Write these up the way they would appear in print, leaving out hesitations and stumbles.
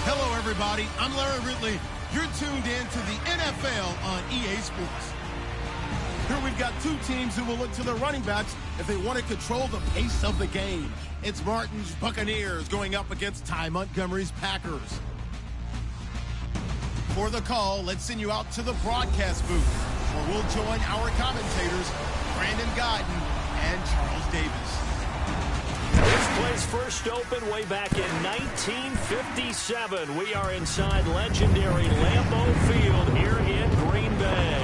Hello, everybody. I'm Larry Ridley. You're tuned in to the NFL on EA Sports. Here we've got two teams who will look to their running backs if they want to control the pace of the game. It's Martin's Buccaneers going up against Ty Montgomery's Packers. For the call, let's send you out to the broadcast booth, where we'll join our commentators, Brandon Guyton and Charles Davis. This place first opened way back in 1957. We are inside legendary Lambeau Field here in Green Bay.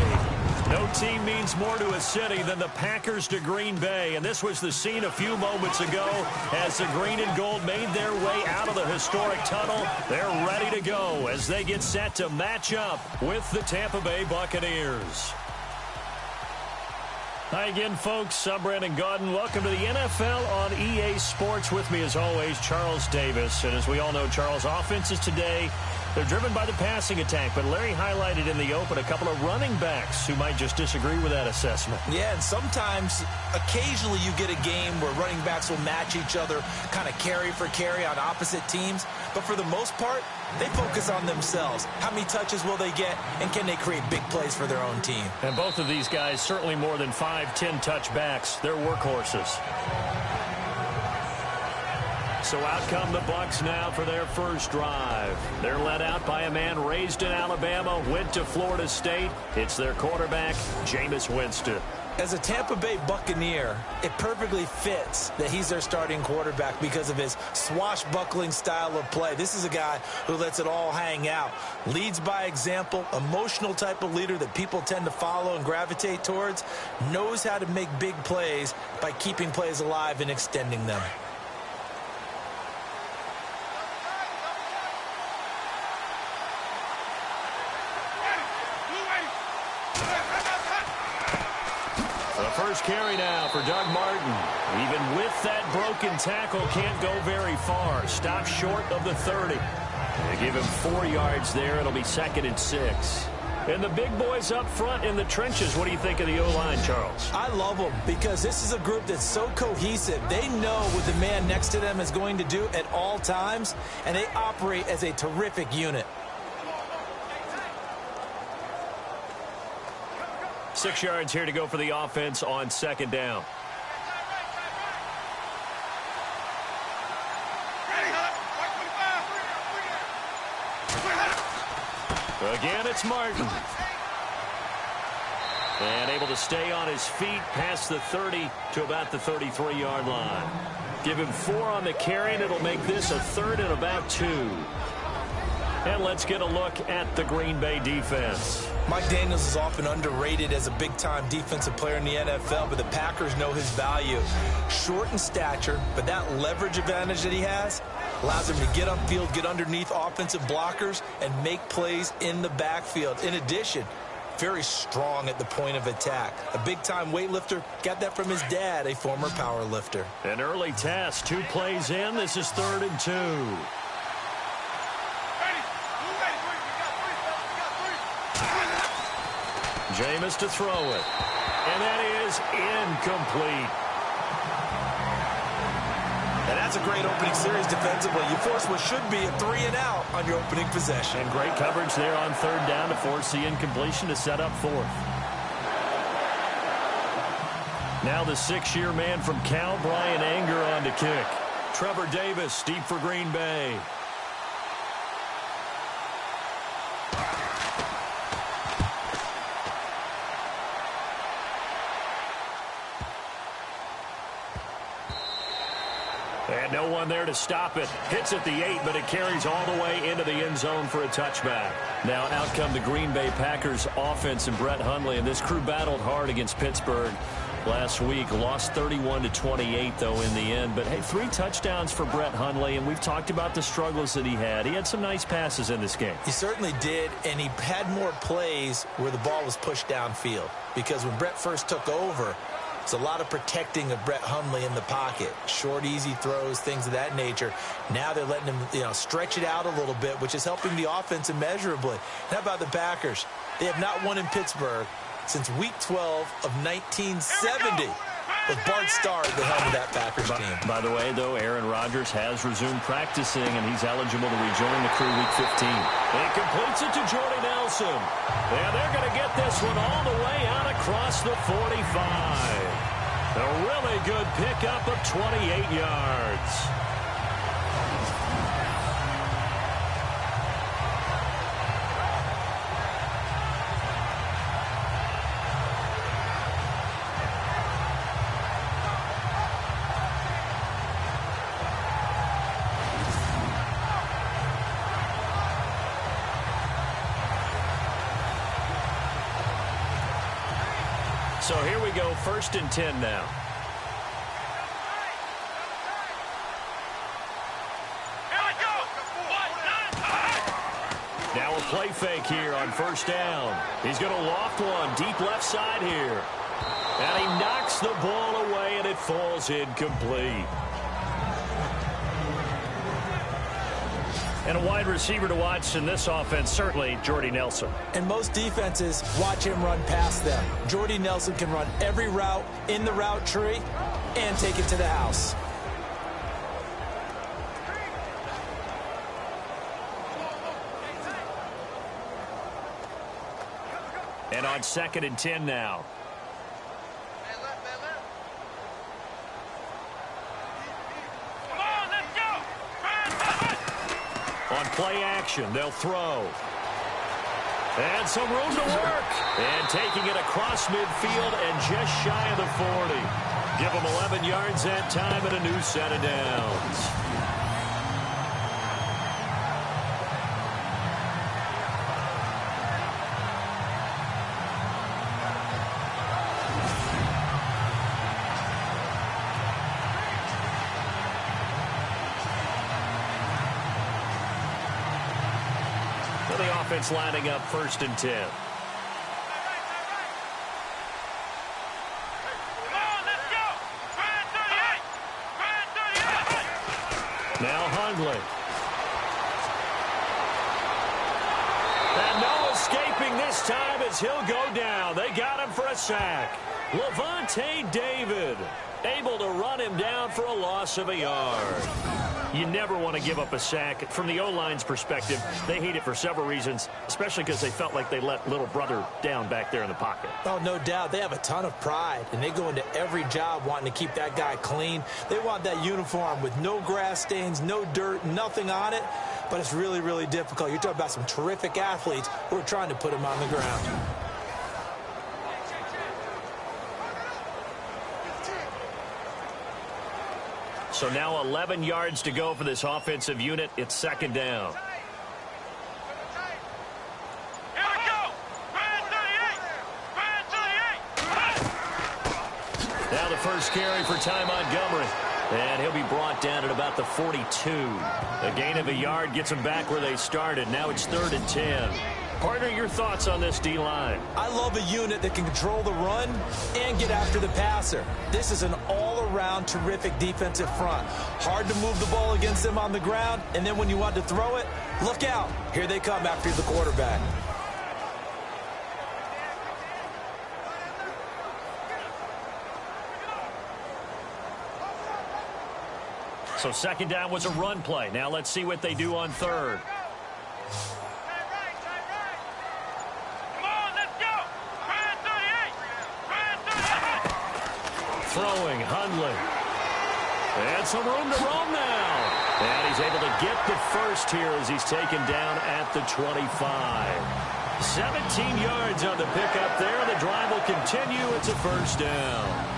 No team means more to a city than the Packers to Green Bay, and this was the scene a few moments ago as the green and gold made their way out of the historic tunnel. They're ready to go as they get set to match up with the Tampa Bay Buccaneers. Hi again, folks. I'm Brandon Guyton. Welcome to the NFL on EA Sports. With me, as always, Charles Davis. And as we all know, Charles, offenses today, they're driven by the passing attack. But Larry highlighted in the open a couple of running backs who might just disagree with that assessment. Yeah, and sometimes, occasionally you get a game where running backs will match each other, kind of carry for carry on opposite teams. But for the most part, they focus on themselves. How many touches will they get, and can they create big plays for their own team? And both of these guys, certainly more than 5-10 touchbacks. They're workhorses. So out come the Bucs now for their first drive. They're led out by a man raised in Alabama, went to Florida State. It's their quarterback, Jameis Winston. As a Tampa Bay Buccaneer, it perfectly fits that he's their starting quarterback because of his swashbuckling style of play. This is a guy who lets it all hang out, leads by example, emotional type of leader that people tend to follow and gravitate towards, knows how to make big plays by keeping plays alive and extending them. First carry now for Doug Martin. Even with that broken tackle, can't go very far. Stopped short of the 30. They give him 4 yards there. It'll be 2nd and 6. And the big boys up front in the trenches. What do you think of the O-line, Charles? I love them because this is a group that's so cohesive. They know what the man next to them is going to do at all times, and they operate as a terrific unit. 6 yards here to go for the offense on 2nd down. Again, it's Martin. And able to stay on his feet past the 30 to about the 33-yard line. Give him 4 on the carry, and it'll make this a 3rd and about 2. And let's get a look at the Green Bay defense. Mike Daniels is often underrated as a big-time defensive player in the NFL, but the Packers know his value. Short in stature, but that leverage advantage that he has allows him to get upfield, get underneath offensive blockers, and make plays in the backfield. In addition, very strong at the point of attack. A big-time weightlifter, got that from his dad, a former power lifter. An early test, 2 plays in. This is 3rd and 2. Jameis to throw it. And that is incomplete. And that's a great opening series defensively. You force what should be a 3-and-out on your opening possession. And great coverage there on 3rd down to force the incompletion to set up 4th. Now the 6-year man from Cal, Brian Anger, on to kick. Trevor Davis deep for Green Bay. And no one there to stop it. Hits at the 8, but it carries all the way into the end zone for a touchback. Now out come the Green Bay Packers offense and Brett Hundley. And this crew battled hard against Pittsburgh last week. Lost 31-28, though, in the end. But, hey, 3 touchdowns for Brett Hundley. And we've talked about the struggles that he had. He had some nice passes in this game. He certainly did, and he had more plays where the ball was pushed downfield. Because when Brett first took over, it's a lot of protecting of Brett Hundley in the pocket. Short, easy throws, things of that nature. Now they're letting him, stretch it out a little bit, which is helping the offense immeasurably. How about the Packers? They have not won in Pittsburgh since Week 12 of 1970. with Bart Starr at the helm of that Packers team. By the way, though, Aaron Rodgers has resumed practicing, and he's eligible to rejoin the crew Week 15. He completes it to Jordy Nelson. And they're going to get this one all the way out across the 45. A really good pickup of 28 yards. So here we go, 1st and 10 now. Now a play fake here on 1st down. He's going to loft one deep left side here. And he knocks the ball away, and it falls incomplete. And a wide receiver to watch in this offense, certainly Jordy Nelson. And most defenses watch him run past them. Jordy Nelson can run every route in the route tree and take it to the house. And on 2nd and 10 now. On play action, they'll throw. And some room to work. And taking it across midfield and just shy of the 40. Give them 11 yards that time and a new set of downs. The offense lining up 1st and 10. Now Hundley. And no escaping this time as he'll go down. They got him for a sack. Levante David able to run him down for a loss of a yard. You never want to give up a sack. From the O-line's perspective, they hate it for several reasons, especially because they felt like they let little brother down back there in the pocket. Oh, no doubt. They have a ton of pride, and they go into every job wanting to keep that guy clean. They want that uniform with no grass stains, no dirt, nothing on it, but it's really, really difficult. You're talking about some terrific athletes who are trying to put him on the ground. So now 11 yards to go for this offensive unit. It's 2nd down. Here we go. Now the first carry for Ty Montgomery. And he'll be brought down at about the 42. A gain of a yard gets them back where they started. Now it's 3rd and 10. Partner, your thoughts on this D-line? I love a unit that can control the run and get after the passer. This is an all-around terrific defensive front. Hard to move the ball against them on the ground, and then when you want to throw it, look out. Here they come after the quarterback. So 2nd down was a run play. Now let's see what they do on 3rd. Throwing, Hundley. And some room to roam now. And he's able to get the first here as he's taken down at the 25. 17 yards on the pickup there. The drive will continue. It's a 1st down.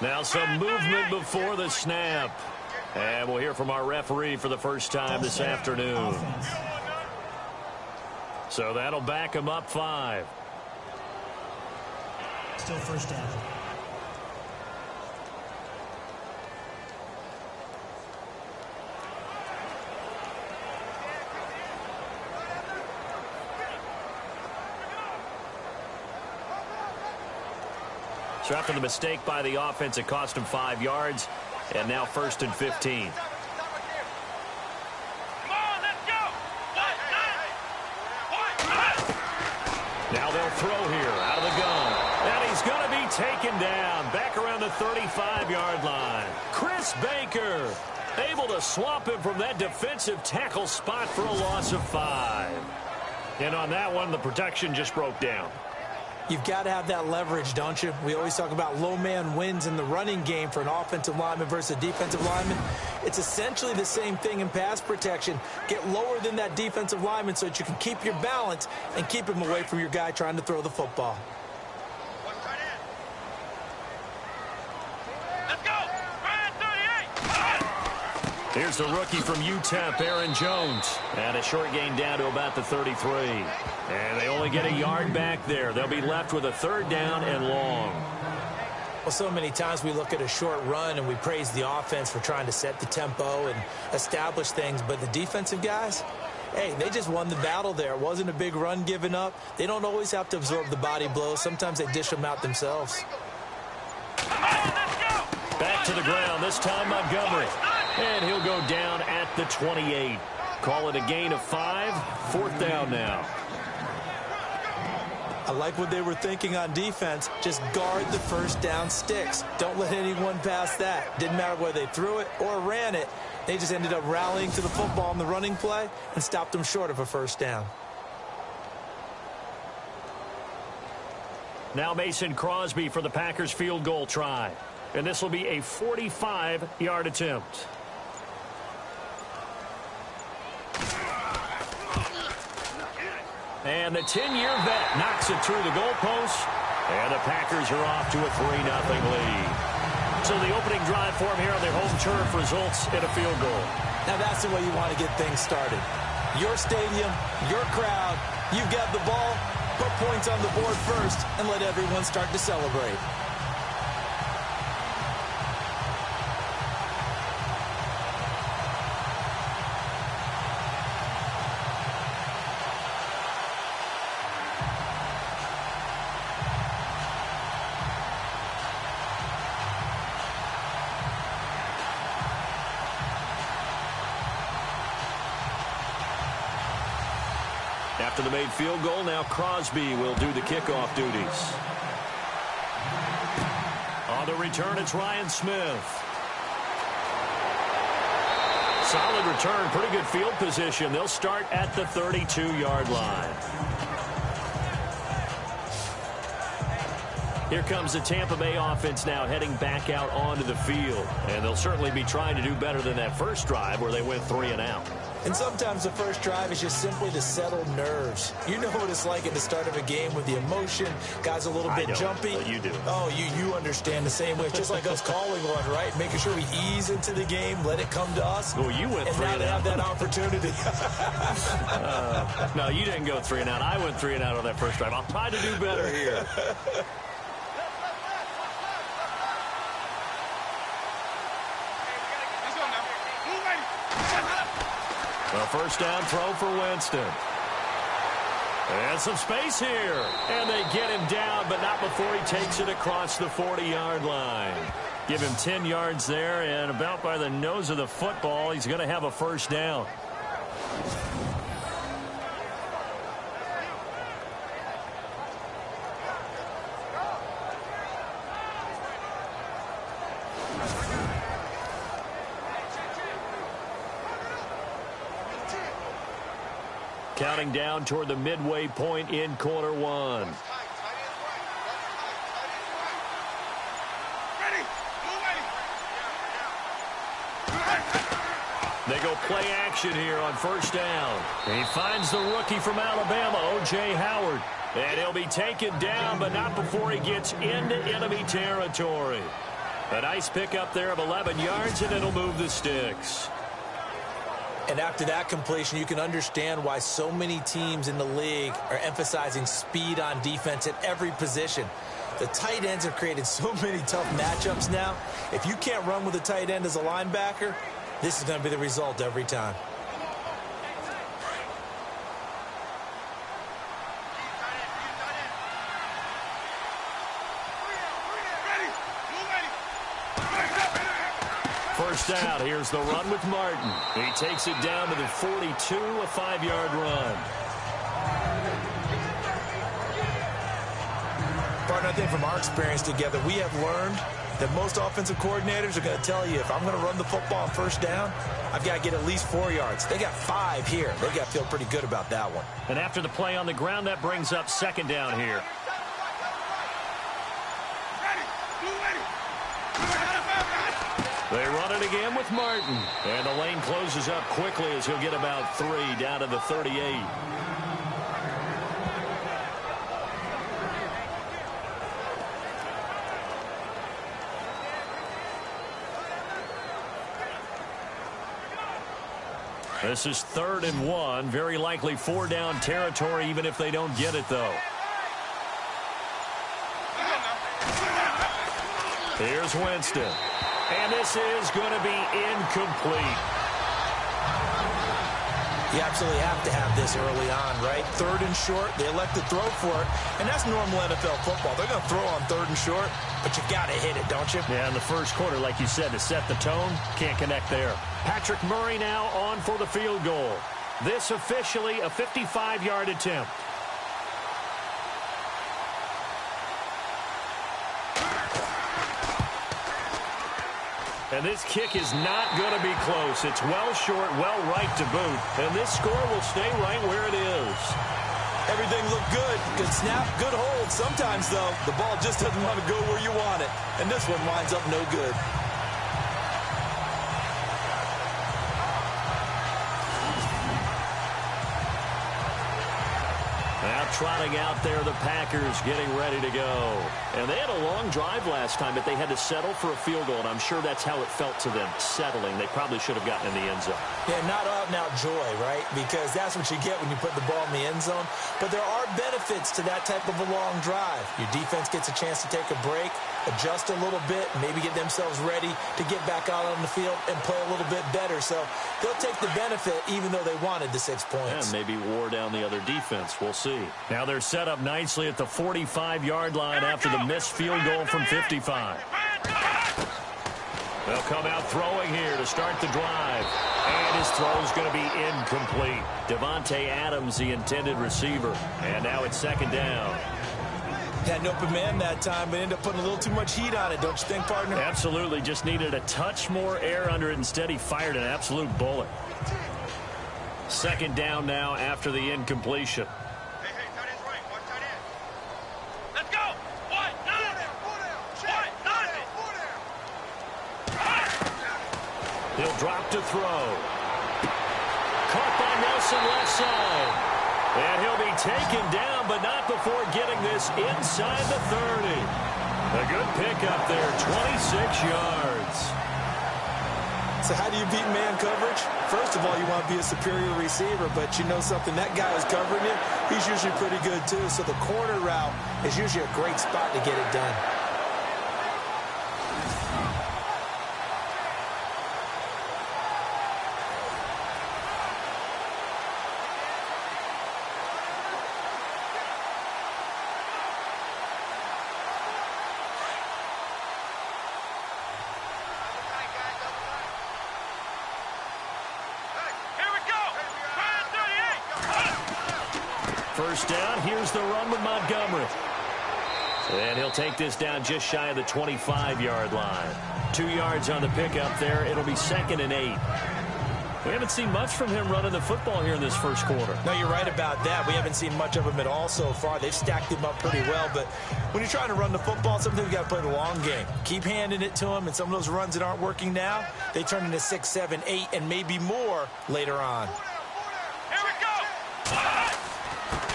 Now some movement before the snap. And we'll hear from our referee for the first time this afternoon. So that'll back him up 5. Still 1st down. So after the mistake by the offense, it cost him 5 yards, and now 1st and 15. Now they'll throw here out of the gun. And he's going to be taken down back around the 35-yard line. Chris Baker able to swamp him from that defensive tackle spot for a loss of 5. And on that one, the protection just broke down. You've got to have that leverage, don't you? We always talk about low man wins in the running game for an offensive lineman versus a defensive lineman. It's essentially the same thing in pass protection. Get lower than that defensive lineman so that you can keep your balance and keep him away from your guy trying to throw the football. Here's the rookie from UTEP, Aaron Jones. And a short gain down to about the 33. And they only get a yard back there. They'll be left with a 3rd down and long. Well, so many times we look at a short run and we praise the offense for trying to set the tempo and establish things. But the defensive guys, hey, they just won the battle there. It wasn't a big run given up. They don't always have to absorb the body blows. Sometimes they dish them out themselves. Back to the ground, this time Montgomery. And he'll go down at the 28. Call it a gain of 5. 4th down now. I like what they were thinking on defense. Just guard the 1st down sticks. Don't let anyone pass that. Didn't matter whether they threw it or ran it. They just ended up rallying to the football in the running play and stopped them short of a 1st down. Now Mason Crosby for the Packers field goal try. And this will be a 45-yard attempt. And the 10-year vet knocks it through the goalpost. And the Packers are off to a 3-0 lead. So the opening drive for them here on their home turf results in a field goal. Now that's the way you want to get things started. Your stadium, your crowd, you've got the ball, put points on the board first, and let everyone start to celebrate. After the made field goal, now Crosby will do the kickoff duties. On the return, it's Ryan Smith. Solid return, pretty good field position. They'll start at the 32-yard line. Here comes the Tampa Bay offense now heading back out onto the field. And they'll certainly be trying to do better than that first drive where they went 3 and out. And sometimes the first drive is just simply to settle nerves. You know what it's like at the start of a game with the emotion. Guys a little bit jumpy. But you do. Oh, you understand the same way. It's just like us calling one, right? Making sure we ease into the game, let it come to us. Well, you went 3 and out. And now they have that opportunity. No, you didn't go 3 and out. I went 3 and out on that first drive. I'll try to do better here. A first down throw for Winston. And some space here. And they get him down, but not before he takes it across the 40-yard line. Give him 10 yards there, and about by the nose of the football, he's going to have a first down. Counting down toward the midway point in quarter one. They go play action here on first down. He finds the rookie from Alabama, O.J. Howard. And he'll be taken down, but not before he gets into enemy territory. A nice pickup there of 11 yards, and it'll move the sticks. And after that completion, you can understand why so many teams in the league are emphasizing speed on defense at every position. The tight ends have created so many tough matchups now. If you can't run with a tight end as a linebacker, this is going to be the result every time. first out. Here's the run with Martin. He takes it down to the 42, a 5-yard run. Partner, I think from our experience together, we have learned that most offensive coordinators are going to tell you, if I'm going to run the football on first down, I've got to get at least 4 yards. They got 5 here. They got to feel pretty good about that one. And after the play on the ground, that brings up second down here. They run it again with Martin. And the lane closes up quickly as he'll get about 3 down to the 38. This is 3rd and 1. Very likely 4-down territory, even if they don't get it, though. Here's Winston. And this is going to be incomplete. You absolutely have to have this early on, right? 3rd and short, they elect to throw for it, and that's normal NFL football. They're going to throw on 3rd and short, but you got to hit it, don't you? Yeah, in the first quarter, like you said, to set the tone, can't connect there. Patrick Murray now on for the field goal. This officially a 55-yard attempt. And this kick is not going to be close. It's well short, well right to boot. And this score will stay right where it is. Everything looked good. Good snap, good hold. Sometimes, though, the ball just doesn't want to go where you want it. And this one winds up no good. Now trotting out there, the Packers getting ready to go. And they had a long drive last time, but they had to settle for a field goal, and I'm sure that's how it felt to them, settling. They probably should have gotten in the end zone. Yeah, not out-and-out joy, right? Because that's what you get when you put the ball in the end zone. But there are benefits to that type of a long drive. Your defense gets a chance to take a break, adjust a little bit, maybe get themselves ready to get back out on the field and play a little bit better. So they'll take the benefit even though they wanted the 6 points. And maybe wore down the other defense. We'll see. Now they're set up nicely at the 45-yard line after the missed field goal from 55. They'll come out throwing here to start the drive. And his throw is going to be incomplete. Devontae Adams, the intended receiver. And now it's 2nd down. Had an open man that time, but ended up putting a little too much heat on it, don't you think, partner? Absolutely. Just needed a touch more air under it. Instead, he fired an absolute bullet. 2nd down now after the incompletion. Hey, tight end's right. Watch tight end. Let's go. One, nine. He'll drop to throw. Caught by Nelson left side. And he'll be taken down, but not before getting this inside the 30. A good pickup there, 26 yards. So how do you beat man coverage? First of all, you want to be a superior receiver, but you know something, that guy who's covering you, he's usually pretty good too. So the corner route is usually a great spot to get it done. First down, here's the run with Montgomery. And he'll take this down just shy of the 25-yard line. 2 yards on the pickup there. It'll be 2nd and 8. We haven't seen much from him running the football here in this first quarter. No, you're right about that. We haven't seen much of him at all so far. They've stacked him up pretty well, but when you're trying to run the football, sometimes you got to play the long game. Keep handing it to him, and some of those runs that aren't working now, they turn into 6, 7, 8, and maybe more later on. Here we go.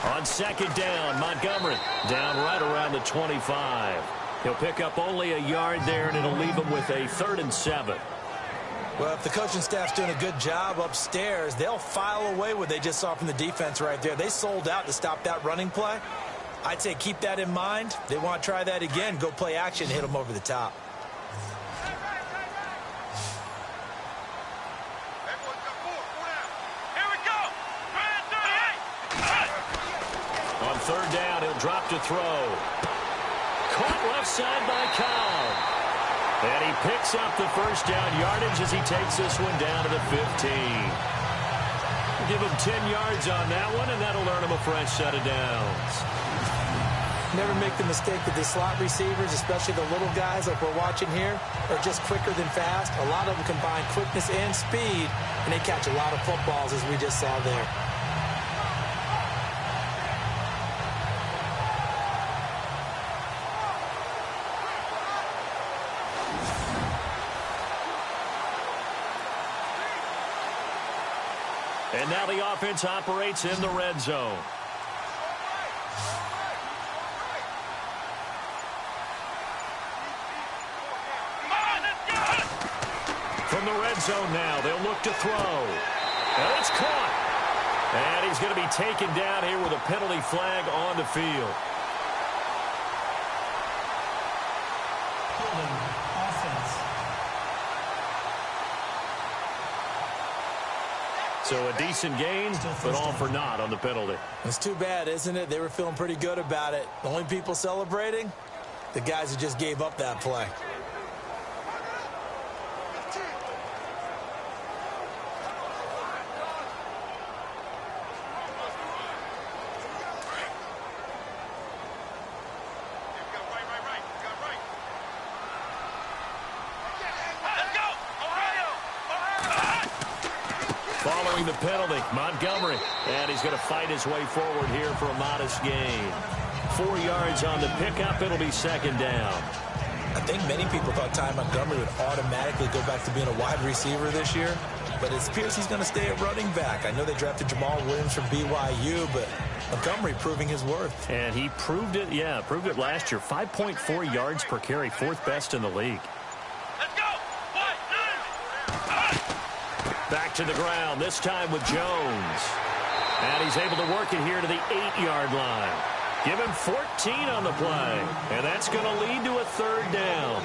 On 2nd down, Montgomery down right around the 25. He'll pick up only a yard there, and it'll leave him with a 3rd and 7. Well, if the coaching staff's doing a good job upstairs, they'll file away what they just saw from the defense right there. They sold out to stop that running play. I'd say keep that in mind. They want to try that again. Go play action, hit them over the top. On 3rd down, he'll drop to throw. Caught left side by Cobb. And he picks up the first down yardage as he takes this one down to the 15. Give him 10 yards on that one, and that'll earn him a fresh set of downs. Never make the mistake that the slot receivers, especially the little guys like we're watching here, are just quicker than fast. A lot of them combine quickness and speed, and they catch a lot of footballs, as we just saw there. And now the offense operates in the red zone. From the red zone now, they'll look to throw. And it's caught. And he's going to be taken down here with a penalty flag on the field. So a decent gain, but all for naught on the penalty. It's too bad, isn't it? They were feeling pretty good about it. The only people celebrating, the guys who just gave up that play. Following the penalty, Montgomery. And he's going to fight his way forward here for a modest gain. 4 yards on the pickup. It'll be second down. I think many people thought Ty Montgomery would automatically go back to being a wide receiver this year, but it appears he's going to stay at running back. I know they drafted Jamal Williams from BYU, but Montgomery proving his worth. And he proved it, proved it last year. 5.4 yards per carry, 4th best in the league. Let's go! Back to the ground, this time with Jones. And he's able to work it here to the 8-yard line. Give him 14 on the play. And that's going to lead to a third down.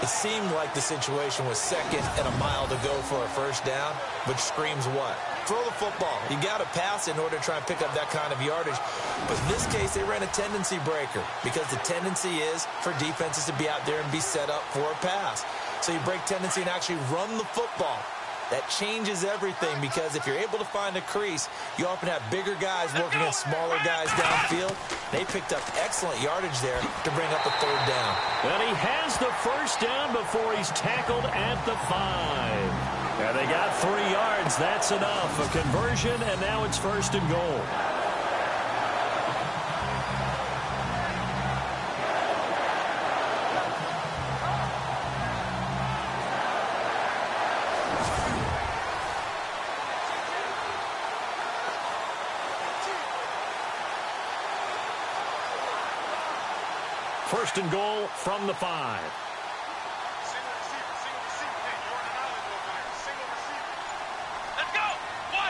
It seemed like the situation was second and a mile to go for a first down, which screams what? Throw the football. You got to pass in order to try and pick up that kind of yardage. But in this case, they ran a tendency breaker because the tendency is for defenses to be out there and be set up for a pass. So you break tendency and actually run the football. That changes everything because if you're able to find a crease, you often have bigger guys working against smaller guys downfield. They picked up excellent yardage there to bring up a third down. And he has the first down before he's tackled at the 5. And they got 3 yards. That's enough. A conversion, and now it's first and goal. First and goal from the 5. Single receiver. Hey, you're on an island over there. Single receiver. Let's go! 1,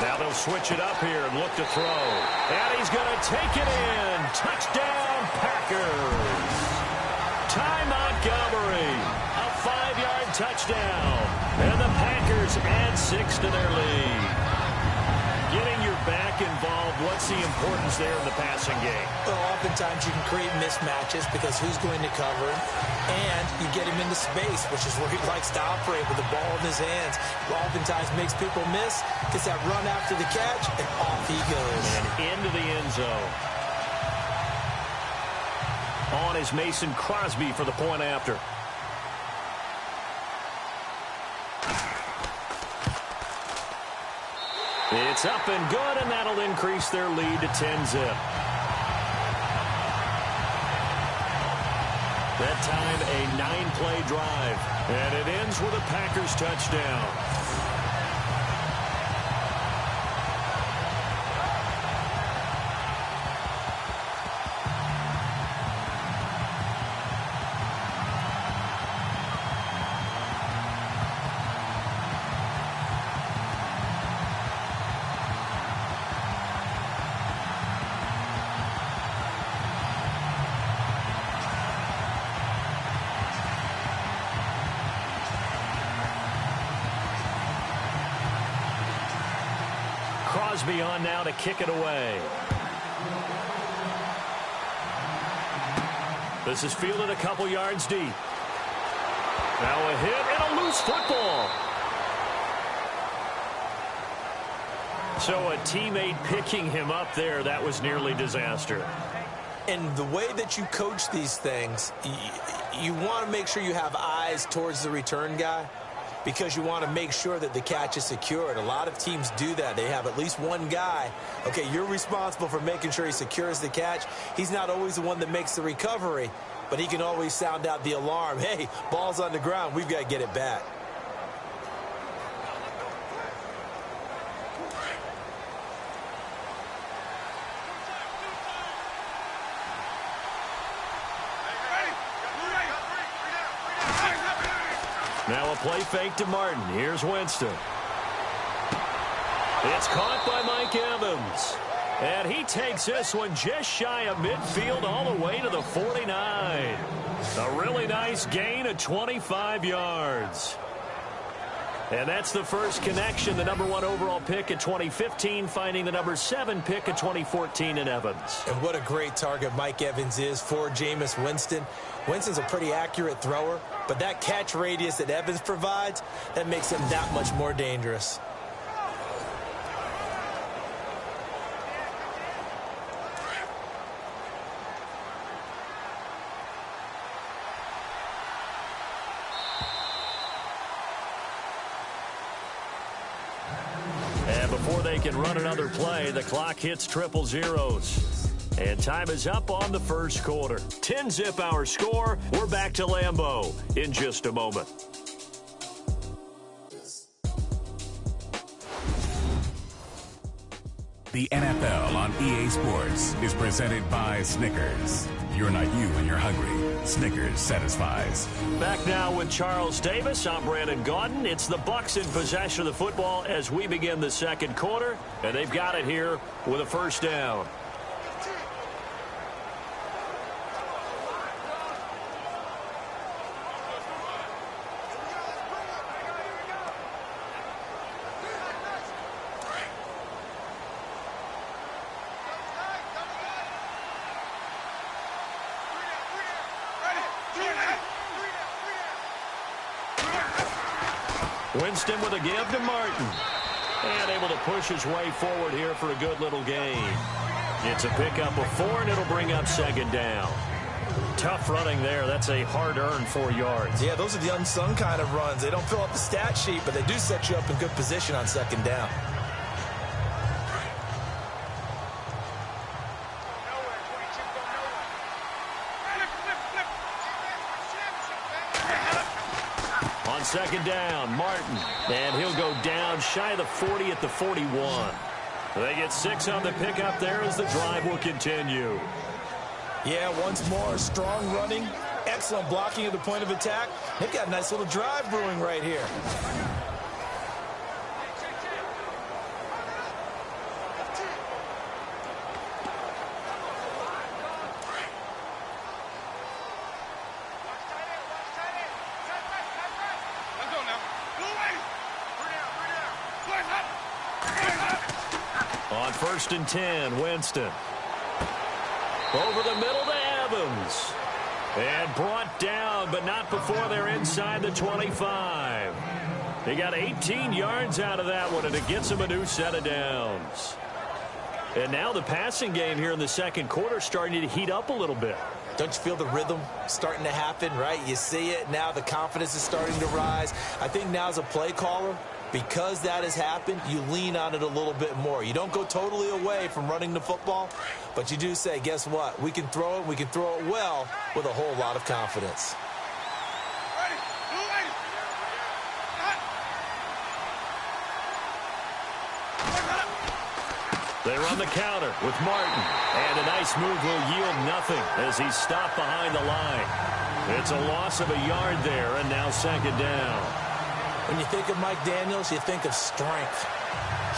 9. Now they'll switch it up here and look to throw. And he's going to take it in. Touchdown, Packers. Ty Montgomery. A 5-yard touchdown. And the Packers add 6 to their lead. Getting your back involved, what's the importance there in the passing game? Well, oftentimes you can create mismatches because who's going to cover him, and you get him into space, which is where he likes to operate with the ball in his hands. Oftentimes makes people miss, gets that run after the catch, and off he goes. And into the end zone. On is Mason Crosby for the point after. It's up and good, and that'll increase their lead to 10-zip. That time, a 9-play drive. And it ends with a Packers touchdown. Crosby on now to kick it away. This is fielded a couple yards deep. Now a hit and a loose football. So a teammate picking him up there, that was nearly disaster. And the way that you coach these things, you want to make sure you have eyes towards the return guy because you want to make sure that the catch is secured. A lot of teams do that. They have at least one guy. Okay, you're responsible for making sure he secures the catch. He's not always the one that makes the recovery, but he can always sound out the alarm. Hey, ball's on the ground. We've got to get it back. Now a play fake to Martin. Here's Winston. It's caught by Mike Evans. And he takes this one just shy of midfield all the way to the 49. A really nice gain of 25 yards. And that's the first connection, the #1 overall pick in 2015, finding the #7 pick in 2014 in Evans. And what a great target Mike Evans is for Jameis Winston. Winston's a pretty accurate thrower, but that catch radius that Evans provides, that makes him that much more dangerous. Before they can run another play, the clock hits triple zeros. And time is up on the first quarter. 10-zip our score. We're back to Lambeau in just a moment. The NFL on EA Sports is presented by Snickers. You're not you when you're hungry. Snickers satisfies. Back now with Charles Davis. I'm Brandon Gaudin. It's the Bucs in possession of the football as we begin the second quarter. And they've got it here with a first down. Winston with a give to Martin. And able to push his way forward here for a good little gain. It's a pickup of 4, and it'll bring up second down. Tough running there. That's a hard-earned 4 yards. Yeah, those are the unsung kind of runs. They don't fill up the stat sheet, but they do set you up in good position on second down. Second down, Martin. And he'll go down shy of the 40 at the 41. They get 6 on the pickup there as the drive will continue. Yeah, once more, strong running, excellent blocking at the point of attack. They've got a nice little drive brewing right here. On 1st and 10, Winston. Over the middle to Evans. And brought down, but not before they're inside the 25. They got 18 yards out of that one, and it gets them a new set of downs. And now the passing game here in the second quarter starting to heat up a little bit. Don't you feel the rhythm starting to happen, right? You see it. Now the confidence is starting to rise. I think now as a play caller, because that has happened, you lean on it a little bit more. You don't go totally away from running the football, but you do say, guess what? We can throw it. We can throw it well with a whole lot of confidence. They run the counter with Martin. And a nice move will yield nothing as he's stopped behind the line. It's a loss of a yard there, and now second down. When you think of Mike Daniels, you think of strength.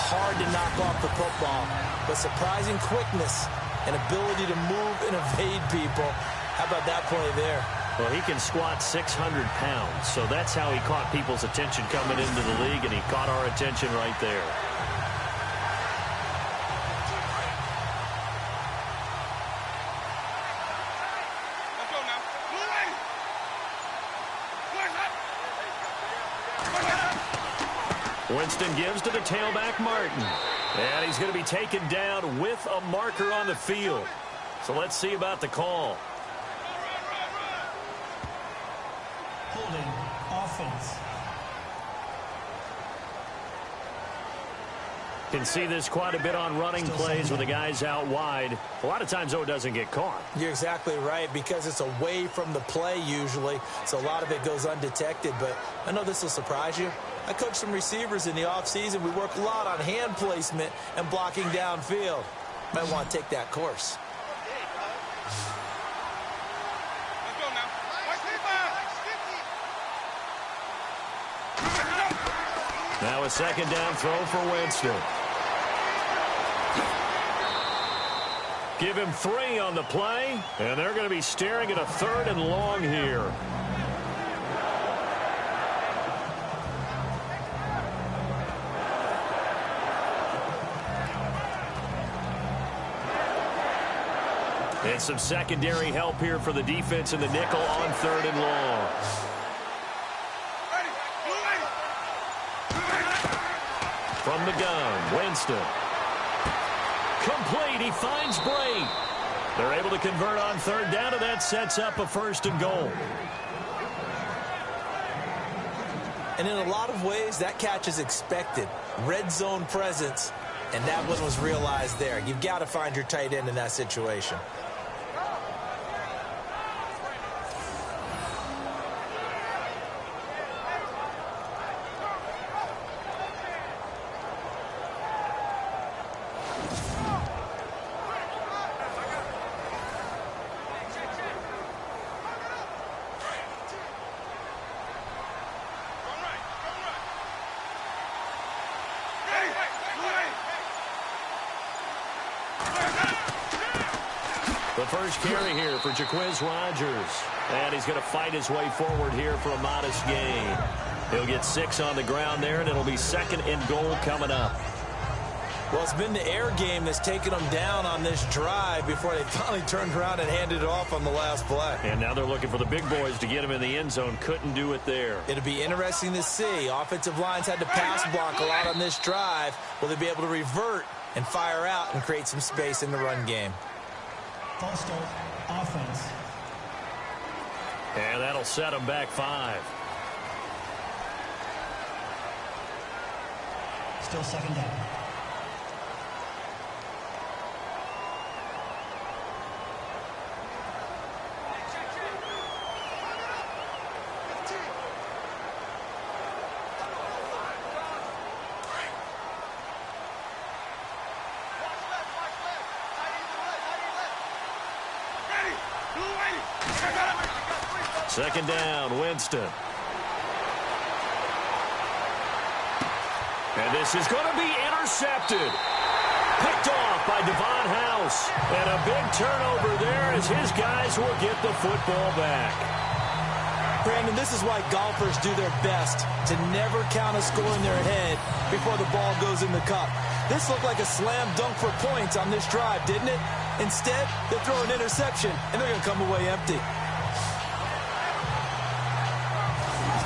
Hard to knock off the football, but surprising quickness and ability to move and evade people. How about that play there? Well, he can squat 600 pounds, so that's how he caught people's attention coming into the league, and he caught our attention right there. Let's go now. Winston gives to the tailback, Martin. And he's going to be taken down with a marker on the field. So let's see about the call. Holding offense. Can see this quite a bit on running plays with the guys out wide. A lot of times, though, it doesn't get caught. You're exactly right, because it's away from the play usually, so a lot of it goes undetected. But I know this will surprise you. I coach some receivers in the offseason. We work a lot on hand placement and blocking downfield. Might want to take that course. Let's go now. Now a second down throw for Winston. Give him 3 on the play, and they're going to be staring at a 3rd and long here. And some secondary help here for the defense in the nickel on 3rd and long. From the gun, Winston. Complete, he finds Bray. They're able to convert on 3rd down, and that sets up a 1st and goal. And in a lot of ways, that catch is expected. Red zone presence, and that one was realized there. You've got to find your tight end in that situation. The first carry here for Jaquiz Rogers. And he's going to fight his way forward here for a modest gain. He'll get 6 on the ground there, and it'll be 2nd and goal coming up. Well, it's been the air game that's taken them down on this drive before they finally turned around and handed it off on the last play. And now they're looking for the big boys to get him in the end zone. Couldn't do it there. It'll be interesting to see. Offensive lines had to pass block a lot on this drive. Will they be able to revert and fire out and create some space in the run game? False start, offense. And that'll set them back 5. Still 2nd down. Second down, Winston. And this is going to be intercepted. Picked off by Devon House. And a big turnover there as his guys will get the football back. Brandon, this is why golfers do their best to never count a score in their head before the ball goes in the cup. This looked like a slam dunk for points on this drive, didn't it? Instead, they throw an interception, and they're going to come away empty.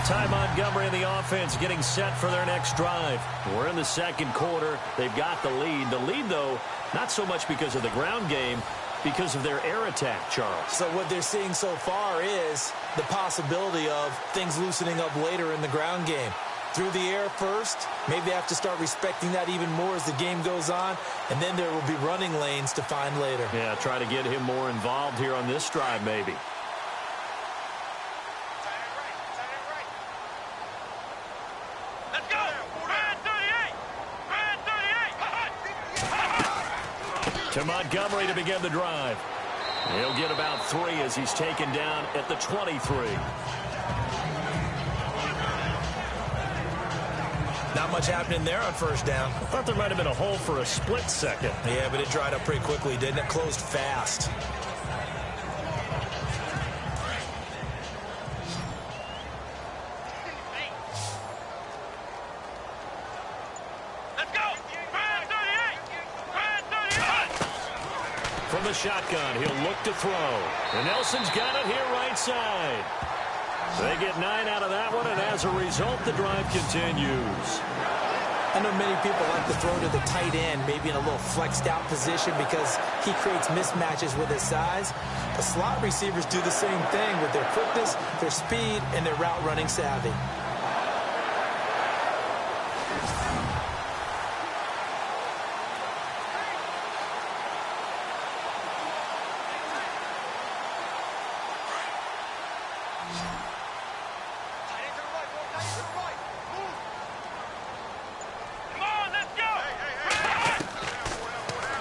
Ty Montgomery and the offense getting set for their next drive. We're in the 2nd quarter. They've got the lead. The lead, though, not so much because of the ground game, because of their air attack, Charles. So what they're seeing so far is the possibility of things loosening up later in the ground game. Through the air first, maybe they have to start respecting that even more as the game goes on, and then there will be running lanes to find later. Yeah, try to get him more involved here on this drive, maybe. To Montgomery to begin the drive. He'll get about 3 as he's taken down at the 23. Not much happening there on 1st down. I thought there might have been a hole for a split second. Yeah, but it dried up pretty quickly, didn't it? Closed fast. From the shotgun, he'll look to throw. And Nelson's got it here right side. They get 9 out of that one, and as a result, the drive continues. I know many people like to throw to the tight end, maybe in a little flexed out position because he creates mismatches with his size. But slot receivers do the same thing with their quickness, their speed, and their route running savvy.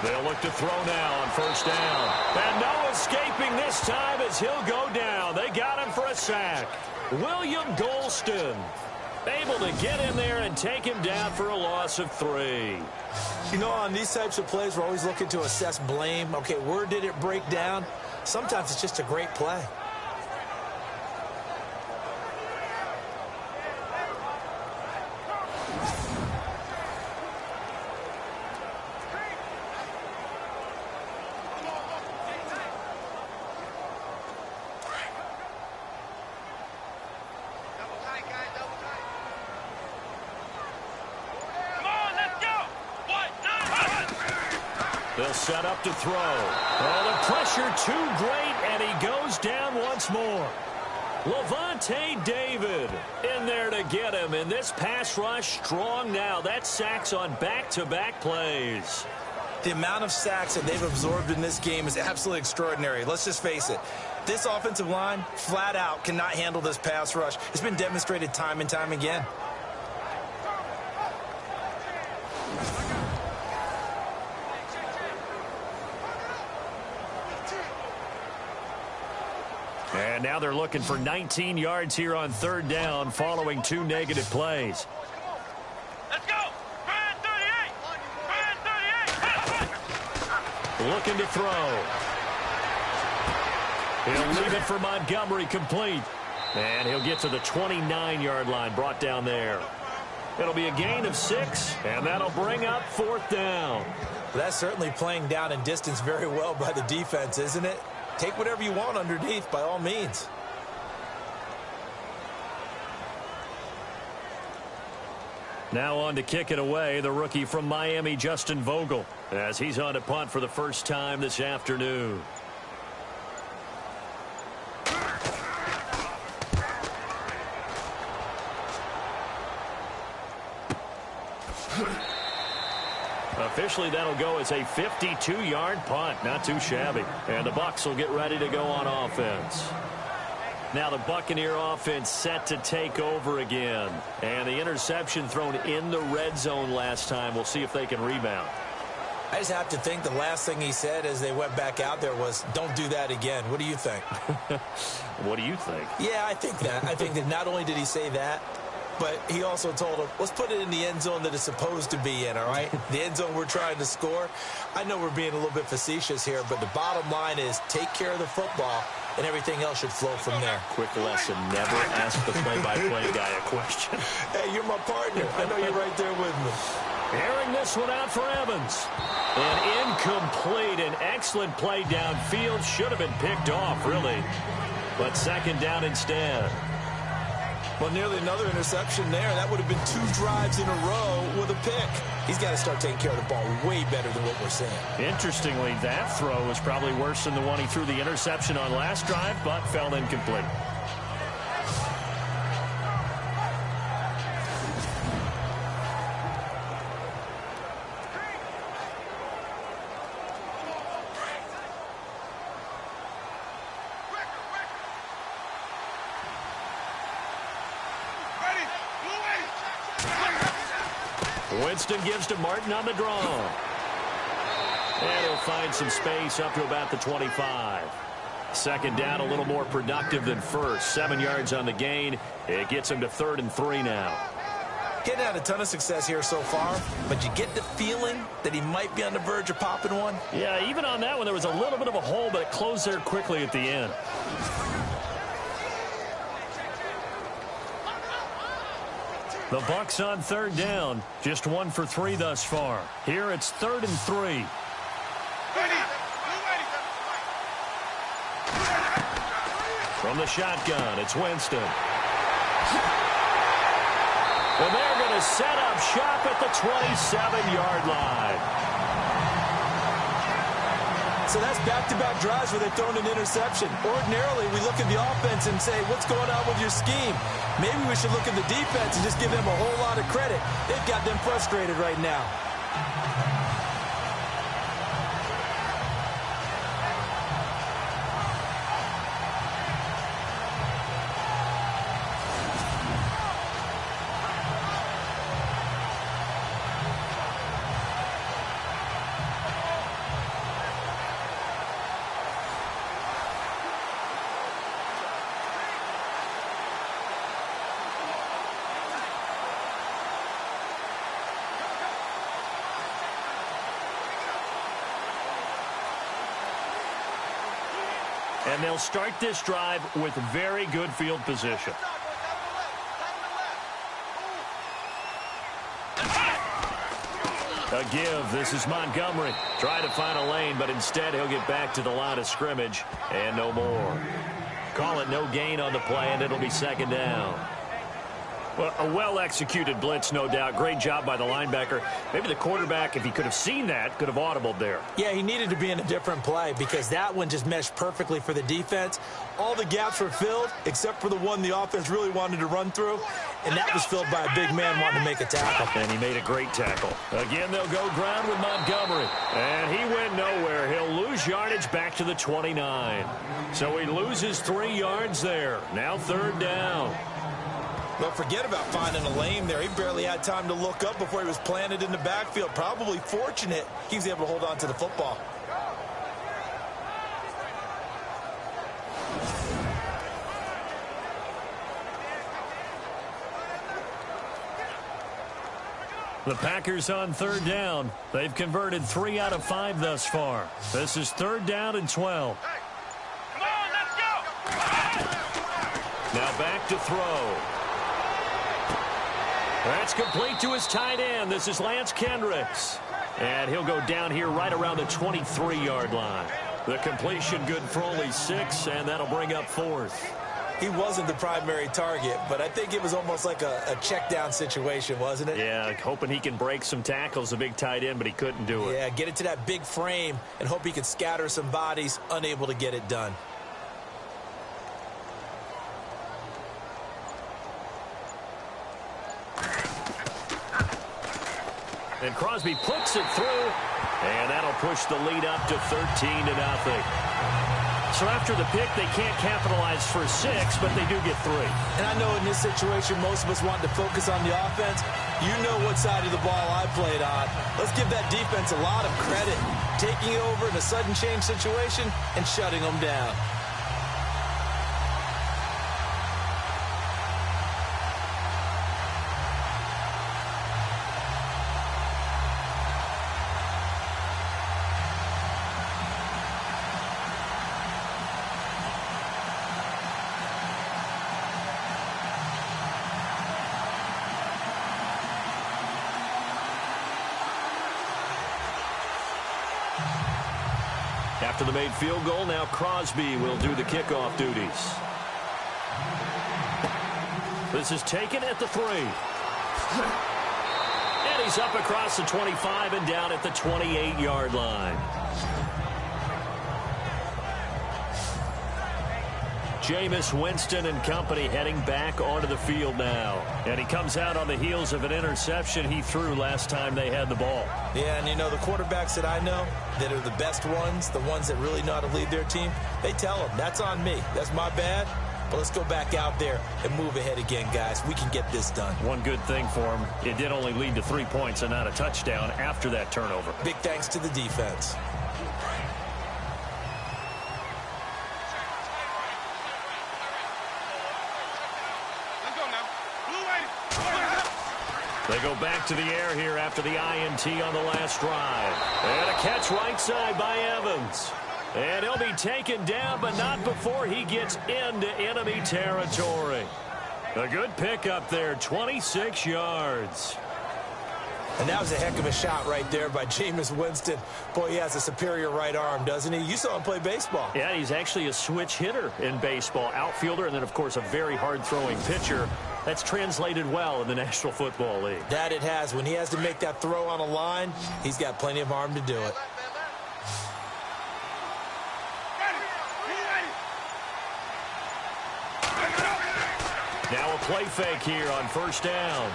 They'll look to throw now on first down. And no escaping this time as he'll go down. They got him for a sack. William Golston able to get in there and take him down for a loss of 3. You know, on these types of plays, we're always looking to assess blame. Okay, where did it break down? Sometimes it's just a great play. They'll set up to throw. Oh, the pressure too great, and he goes down once more. Levante David in there to get him, and this pass rush strong now. That's sacks on back-to-back plays. The amount of sacks that they've absorbed in this game is absolutely extraordinary. Let's just face it. This offensive line, flat out, cannot handle this pass rush. It's been demonstrated time and time again. And now they're looking for 19 yards here on third down following 2 negative plays. Let's go! Brand 38! Brand 38! Looking to throw. He'll leave it for Montgomery, complete. And he'll get to the 29-yard line, brought down there. It'll be a gain of 6, and that'll bring up fourth down. That's certainly playing down and distance very well by the defense, isn't it? Take whatever you want underneath, by all means. Now on to kick it away, the rookie from Miami, Justin Vogel, as he's on to punt for the first time this afternoon. Officially, that'll go as a 52-yard punt. Not too shabby. And the Bucs will get ready to go on offense. Now the Buccaneer offense set to take over again. And the interception thrown in the red zone last time. We'll see if they can rebound. I just have to think the last thing he said as they went back out there was, don't do that again. What do you think? What do you think? Yeah, I think that. I think that not only did he say that, but he also told him, let's put it in the end zone that it's supposed to be in, all right? The end zone we're trying to score. I know we're being a little bit facetious here, but the bottom line is take care of the football, and everything else should flow from there. Quick lesson, never ask the play-by-play guy a question. Hey, you're my partner. I know you're right there with me. Airing this one out for Evans. An incomplete, an excellent play downfield. Should have been picked off, really. But second down instead. Well, nearly another interception there. That would have been 2 drives in a row with a pick. He's got to start taking care of the ball way better than what we're seeing. Interestingly, that throw was probably worse than the one he threw the interception on last drive, but fell incomplete. Winston gives to Martin on the draw. And he'll find some space up to about the 25. Second down, a little more productive than first. 7 yards on the gain. It gets him to 3rd and 3 now. Getting had a ton of success here so far, but you get the feeling that he might be on the verge of popping one. Yeah, even on that one, there was a little bit of a hole, but it closed there quickly at the end. The Bucs on 3rd down. Just 1 for 3 thus far. Here it's 3rd and 3. From the shotgun, it's Winston. And they're going to set up shop at the the 27-yard line. So that's back-to-back drives where they've thrown an interception. Ordinarily, we look at the offense and say, what's going on with your scheme? Maybe we should look at the defense and just give them a whole lot of credit. They've got them frustrated right now. And they'll start this drive with very good field position. A give. This is Montgomery. Trying to find a lane, but instead he'll get back to the line of scrimmage and no more. Call it no gain on the play, and it'll be second down. Well, a well-executed blitz, no doubt. Great job by the linebacker. Maybe the quarterback, if he could have seen that, could have audibled there. Yeah, he needed to be in a different play because that one just meshed perfectly for the defense. All the gaps were filled except for the one the offense really wanted to run through, and that was filled by a big man wanting to make a tackle. And he made a great tackle. Again, they'll go ground with Montgomery. And he went nowhere. He'll lose yardage back to the 29. So he loses 3 yards there. Now third down. Well, forget about finding a lane there. He barely had time to look up before he was planted in the backfield. Probably fortunate he was able to hold on to the football. The Packers on third down. They've converted 3 out of 5 thus far. This is third down and 12. Come on, let's go! Now back to throw. That's complete to his tight end. This is Lance Kendricks. And he'll go down here right around the 23-yard line. The completion good for only 6, and that'll bring up 4th. He wasn't the primary target, but I think it was almost like a check-down situation, wasn't it? Yeah, hoping he can break some tackles, a big tight end, but he couldn't do it. Yeah, get it to that big frame and hope he could scatter some bodies, unable to get it done. And Crosby puts it through, and that'll push the lead up to 13-0. So after the pick, they can't capitalize for 6, but they do get 3. And I know in this situation, most of us want to focus on the offense. You know what side of the ball I played on. Let's give that defense a lot of credit, taking it over in a sudden change situation and shutting them down. After the made field goal, now Crosby will do the kickoff duties. This is taken at the 3. And he's up across the 25 and down at the 28-yard line. Jameis Winston and company heading back onto the field now. And he comes out on the heels of an interception he threw last time they had the ball. Yeah, and you know, the quarterbacks that I know that are the best ones, the ones that really know how to lead their team, they tell them, that's on me. That's my bad. But let's go back out there and move ahead again, guys. We can get this done. One good thing for him, it did only lead to 3 points and not a touchdown after that turnover. Big thanks to the defense. They go back to the air here after the INT on the last drive. And a catch right side by Evans. And he'll be taken down, but not before he gets into enemy territory. A good pickup there, 26 yards. And that was a heck of a shot right there by Jameis Winston. Boy, he has a superior right arm, doesn't he? You saw him play baseball. Yeah, he's actually a switch hitter in baseball. Outfielder, and then, of course, a very hard-throwing pitcher. That's translated well in the National Football League. That it has. When he has to make that throw on a line, he's got plenty of arm to do it. Now a play fake here on first down.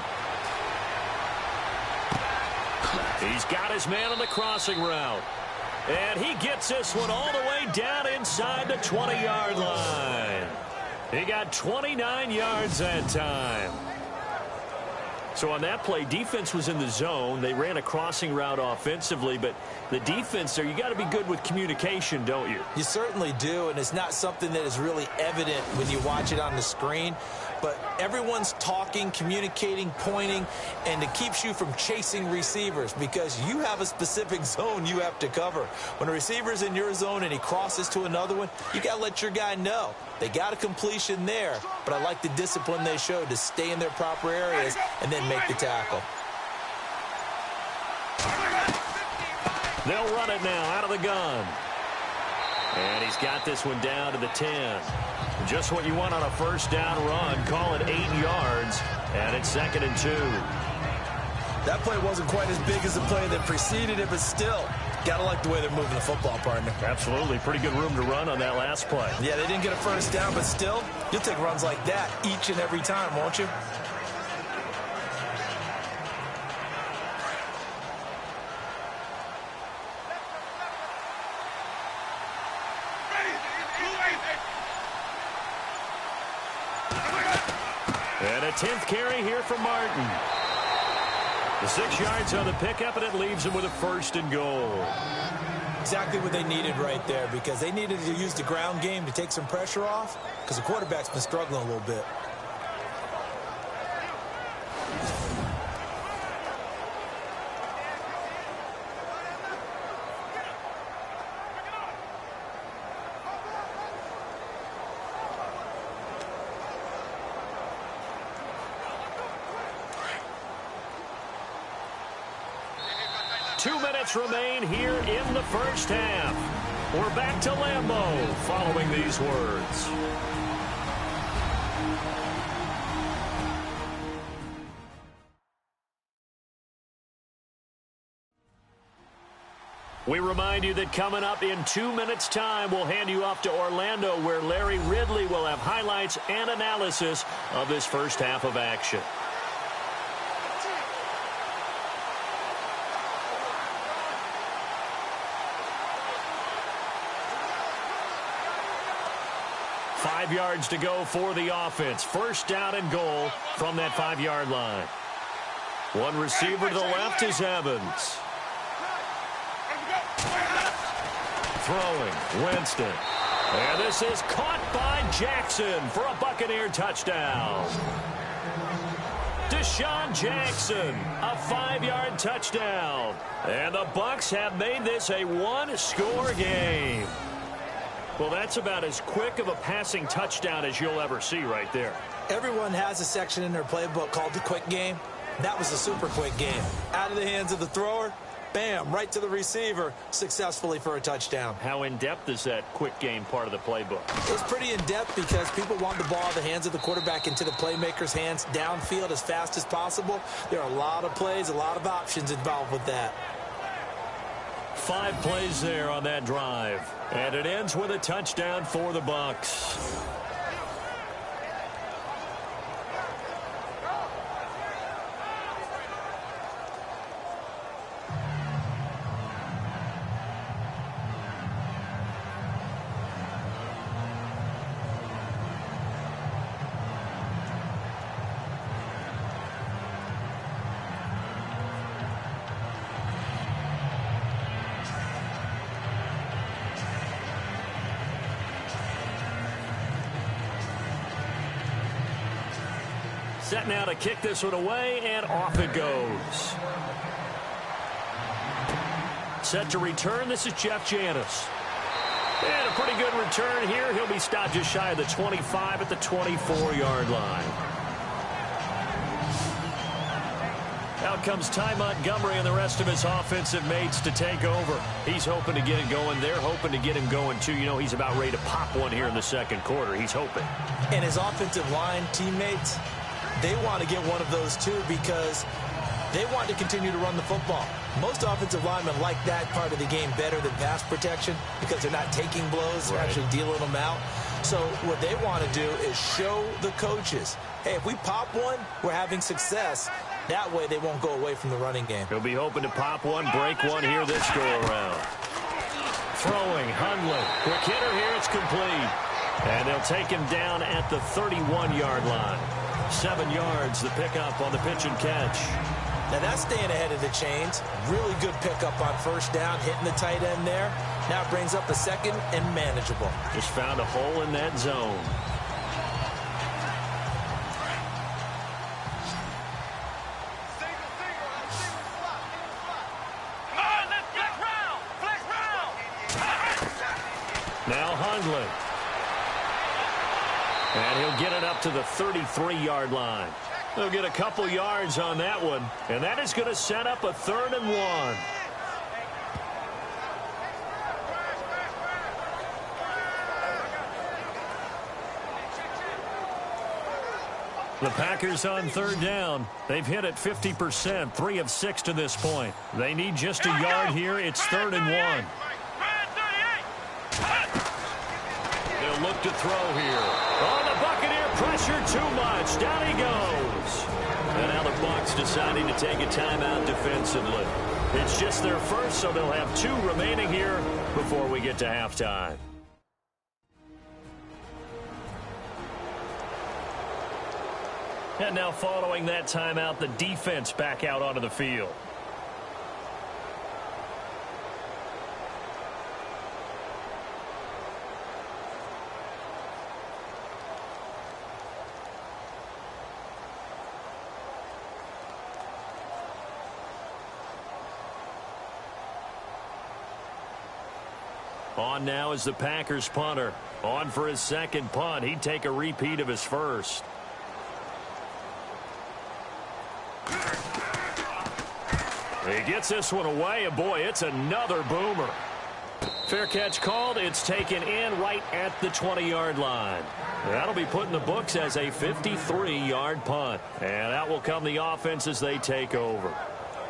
He's got his man on the crossing route. And he gets this one all the way down inside the 20-yard line. He got 29 yards that time. So on that play, defense was in the zone. They ran a crossing route offensively, but the defense there, you got to be good with communication, don't you? You certainly do, and it's not something that is really evident when you watch it on the screen. But everyone's talking, communicating, pointing, and it keeps you from chasing receivers because you have a specific zone you have to cover. When a receiver's in your zone and he crosses to another one, you got to let your guy know. They got a completion there, but I like the discipline they showed to stay in their proper areas and then make the tackle. They'll run it now out of the gun. And he's got this one down to the 10. Just what you want on a first down run. Call it 8 yards, and it's 2nd and 2. That play wasn't quite as big as the play that preceded it, but still, got to like the way they're moving the football, partner. Absolutely. Pretty good room to run on that last play. Yeah, they didn't get a first down, but still, you'll take runs like that each and every time, won't you? And a 10th carry here for Martin. The 6 yards on the pickup, and it leaves him with a 1st and goal. Exactly what they needed right there because they needed to use the ground game to take some pressure off because the quarterback's been struggling a little bit. Remain here in the first half. We're back to Lambeau following these words. We remind you that coming up in 2 minutes' time, we'll hand you off to Orlando, where Larry Ridley will have highlights and analysis of this first half of action. Five yards to go for the offense. First down and goal from that 5-yard line. One receiver to the left is Evans. Throwing, Winston. And this is caught by Jackson for a Buccaneer touchdown. Deshaun Jackson, a 5-yard touchdown. And the Bucs have made this a one-score game. Well, that's about as quick of a passing touchdown as you'll ever see right there. Everyone has a section in their playbook called the quick game. That was a super quick game. Out of the hands of the thrower, bam, right to the receiver, successfully for a touchdown. How in-depth is that quick game part of the playbook? It's pretty in-depth because people want the ball out of the hands of the quarterback into the playmaker's hands downfield as fast as possible. There are a lot of plays, a lot of options involved with that. 5 plays there on that drive. And it ends with a touchdown for the Bucs. Set now to kick this one away, and off it goes. Set to return, this is Jeff Janis. And a pretty good return here. He'll be stopped just shy of the 25 at the 24-yard line. Out comes Ty Montgomery and the rest of his offensive mates to take over. He's hoping to get it going. They're hoping to get him going, too. You know, he's about ready to pop one here in the second quarter. He's hoping. And his offensive line teammates, they want to get one of those too because they want to continue to run the football. Most offensive linemen like that part of the game better than pass protection because they're not taking blows, they're actually dealing them out. So what they want to do is show the coaches, hey, if we pop one, we're having success. That way they won't go away from the running game. He'll be hoping to pop one, break one here this go-around. Throwing, Hundley. Quick hitter here, it's complete. And they'll take him down at the 31-yard line. 7 yards, the pickup on the pitch and catch. Now that's staying ahead of the chains. Really good pickup on first down, hitting the tight end there. Now it brings up a second and manageable. Just found a hole in that zone. Now Hundley. And he'll get it up to the 33-yard line. They'll get a couple yards on that one, and that is going to set up a 3rd and 1. The Packers on 3rd down. They've hit it 50%, 3 of 6 to this point. They need just a yard here. It's 3rd and 1. They'll look to throw here. Oh, the Buccaneer pressure too much. Down he goes. And now the Bucs deciding to take a timeout defensively. It's just their first, so they'll have 2 remaining here before we get to halftime. And now following that timeout, the defense back out onto the field. On now is the Packers punter. On for his second punt. He'd take a repeat of his first. He gets this one away, and boy, it's another boomer. Fair catch called. It's taken in right at the 20-yard line. That'll be put in the books as a 53-yard punt. And out will come the offense as they take over.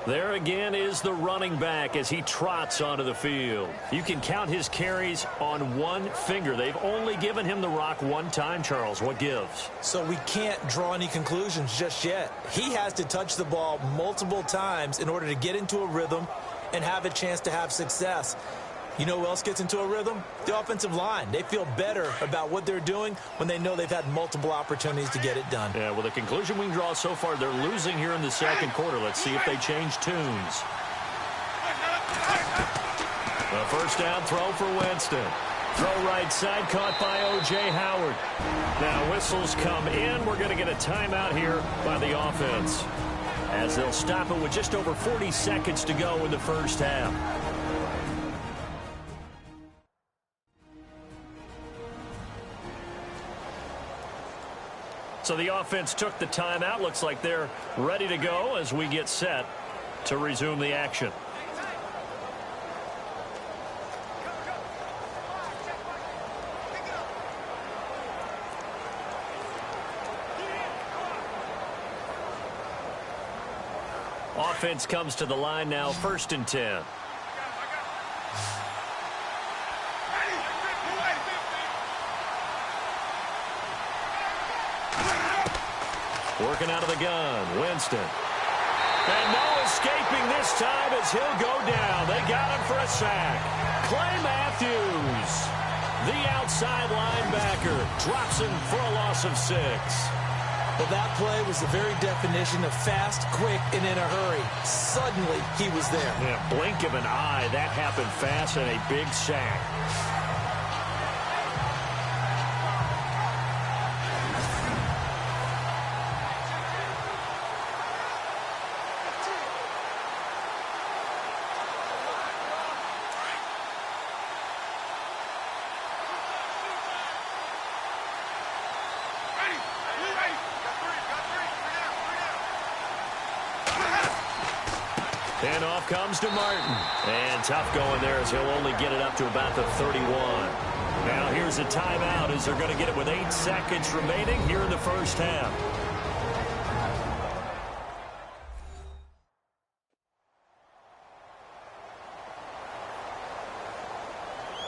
There again is the running back as he trots onto the field. You can count his carries on one finger. They've only given him the rock one time, Charles. What gives? So we can't draw any conclusions just yet. He has to touch the ball multiple times in order to get into a rhythm and have a chance to have success. You know who else gets into a rhythm? The offensive line. They feel better about what they're doing when they know they've had multiple opportunities to get it done. Yeah, well, the conclusion we can draw so far, they're losing here in the second quarter. Let's see if they change tunes. A first down throw for Winston. Throw right side, caught by O.J. Howard. Now whistles come in. We're going to get a timeout here by the offense, as they'll stop it with just over 40 seconds to go in the first half. So the offense took the timeout. Looks like they're ready to go as we get set to resume the action. Offense comes to the line now, 1st and 10. Working out of the gun, Winston. And no escaping this time as he'll go down. They got him for a sack. Clay Matthews, the outside linebacker, drops him for a loss of 6. Well, that play was the very definition of fast, quick, and in a hurry. Suddenly, he was there. Yeah, blink of an eye. That happened fast and a big sack. And off comes to Martin. And tough going there as he'll only get it up to about the 31. Now here's a timeout as they're going to get it with 8 seconds remaining here in the first half.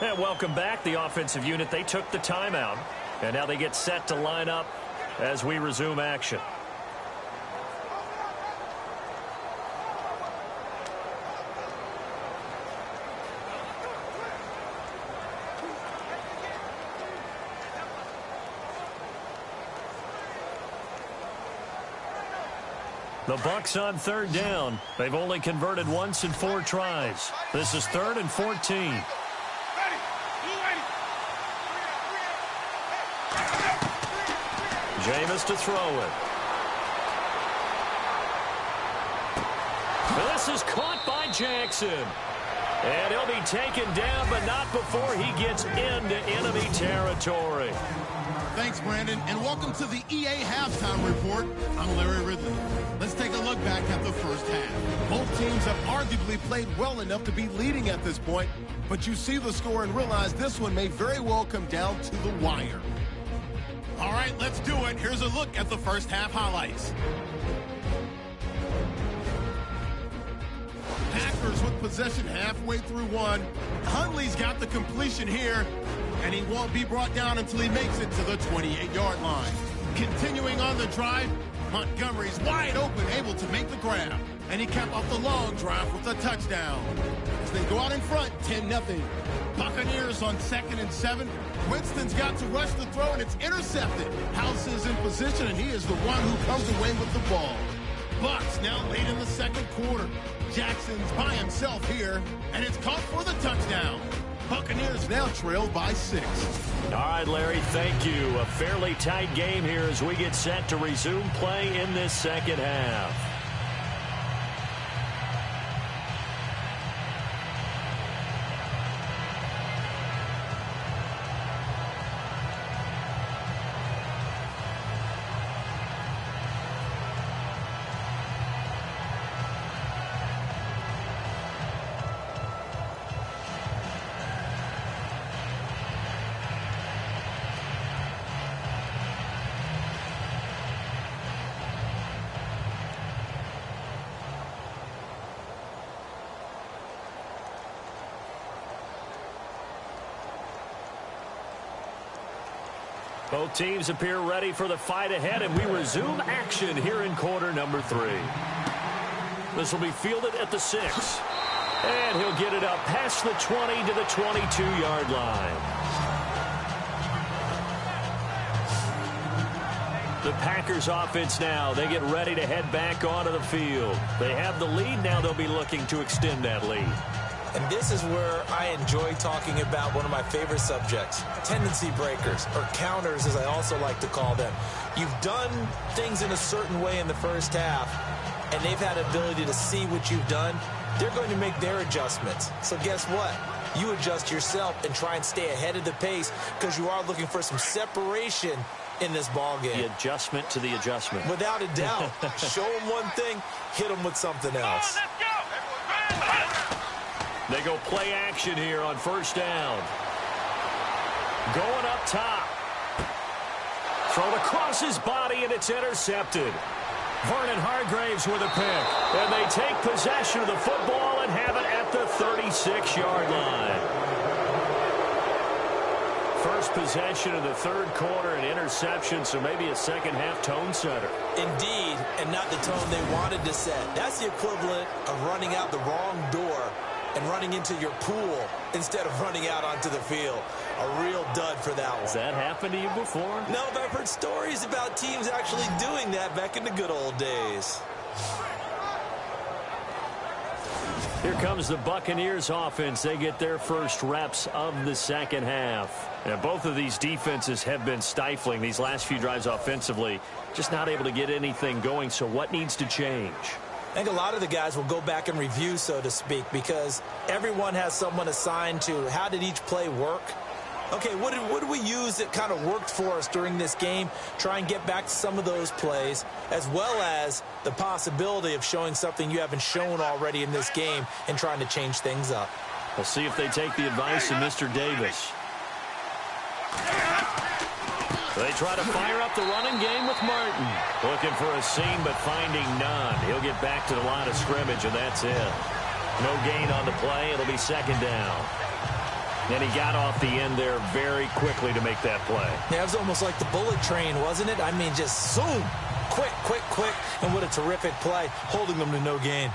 And welcome back, the offensive unit. They took the timeout, and now they get set to line up as we resume action. The Bucs on third down. They've only converted once in 4 tries. This is 3rd and 14. Jameis to throw it. This is caught by Jackson. And he'll be taken down, but not before he gets into enemy territory. Thanks, Brandon, and welcome to the EA Halftime Report. I'm Larry Ridley. Let's take a look back at the first half. Both teams have arguably played well enough to be leading at this point, but you see the score and realize this one may very well come down to the wire. All right, let's do it. Here's a look at the first half highlights. Packers with possession halfway through one. Hundley's got the completion here, and he won't be brought down until he makes it to the 28-yard line. Continuing on the drive, Montgomery's wide open, able to make the grab, and he capped off the long drive with a touchdown. As they go out in front, 10-0. Buccaneers on 2nd and 7. Winston's got to rush the throw, and it's intercepted. House is in position, and he is the one who comes away with the ball. Bucs now late in the second quarter. Jackson's by himself here, and it's caught for the touchdown. Buccaneers now trailed by 6. All right, Larry, thank you. A fairly tight game here as we get set to resume play in this second half. Both teams appear ready for the fight ahead, and we resume action here in quarter number 3. This will be fielded at the 6. And he'll get it up past the 20 to the 22-yard line. The Packers offense now, they get ready to head back onto the field. They have the lead. Now they'll be looking to extend that lead. And this is where I enjoy talking about one of my favorite subjects, tendency breakers, or counters as I also like to call them. You've done things in a certain way in the first half, and they've had ability to see what you've done. They're going to make their adjustments. So guess what? You adjust yourself and try and stay ahead of the pace because you are looking for some separation in this ball game. The adjustment to the adjustment. Without a doubt. Show them one thing, hit them with something else. They go play action here on first down. Going up top. Thrown across his body, and it's intercepted. Vernon Hargraves with a pick. And they take possession of the football and have it at the 36-yard line. First possession of the third quarter, an interception, so maybe a second-half tone setter. Indeed, and not the tone they wanted to set. That's the equivalent of running out the wrong door and running into your pool instead of running out onto the field. A real dud for that one. Has that happened to you before? No, but I've heard stories about teams actually doing that back in the good old days. Here comes the Buccaneers offense. They get their first reps of the second half. Now, both of these defenses have been stifling these last few drives offensively. Just not able to get anything going, so what needs to change? I think a lot of the guys will go back and review, so to speak, because everyone has someone assigned to how did each play work. Okay, what did we use that kind of worked for us during this game? Try and get back to some of those plays, as well as the possibility of showing something you haven't shown already in this game and trying to change things up. We'll see if they take the advice of Mr. Davis. They try to fire up the running game with Martin. Looking for a seam, but finding none. He'll get back to the line of scrimmage, and that's it. No gain on the play. It'll be second down. And he got off the end there very quickly to make that play. Yeah, it was almost like the bullet train, wasn't it? I mean, just zoom. Quick, quick, quick. And what a terrific play, holding them to no gain.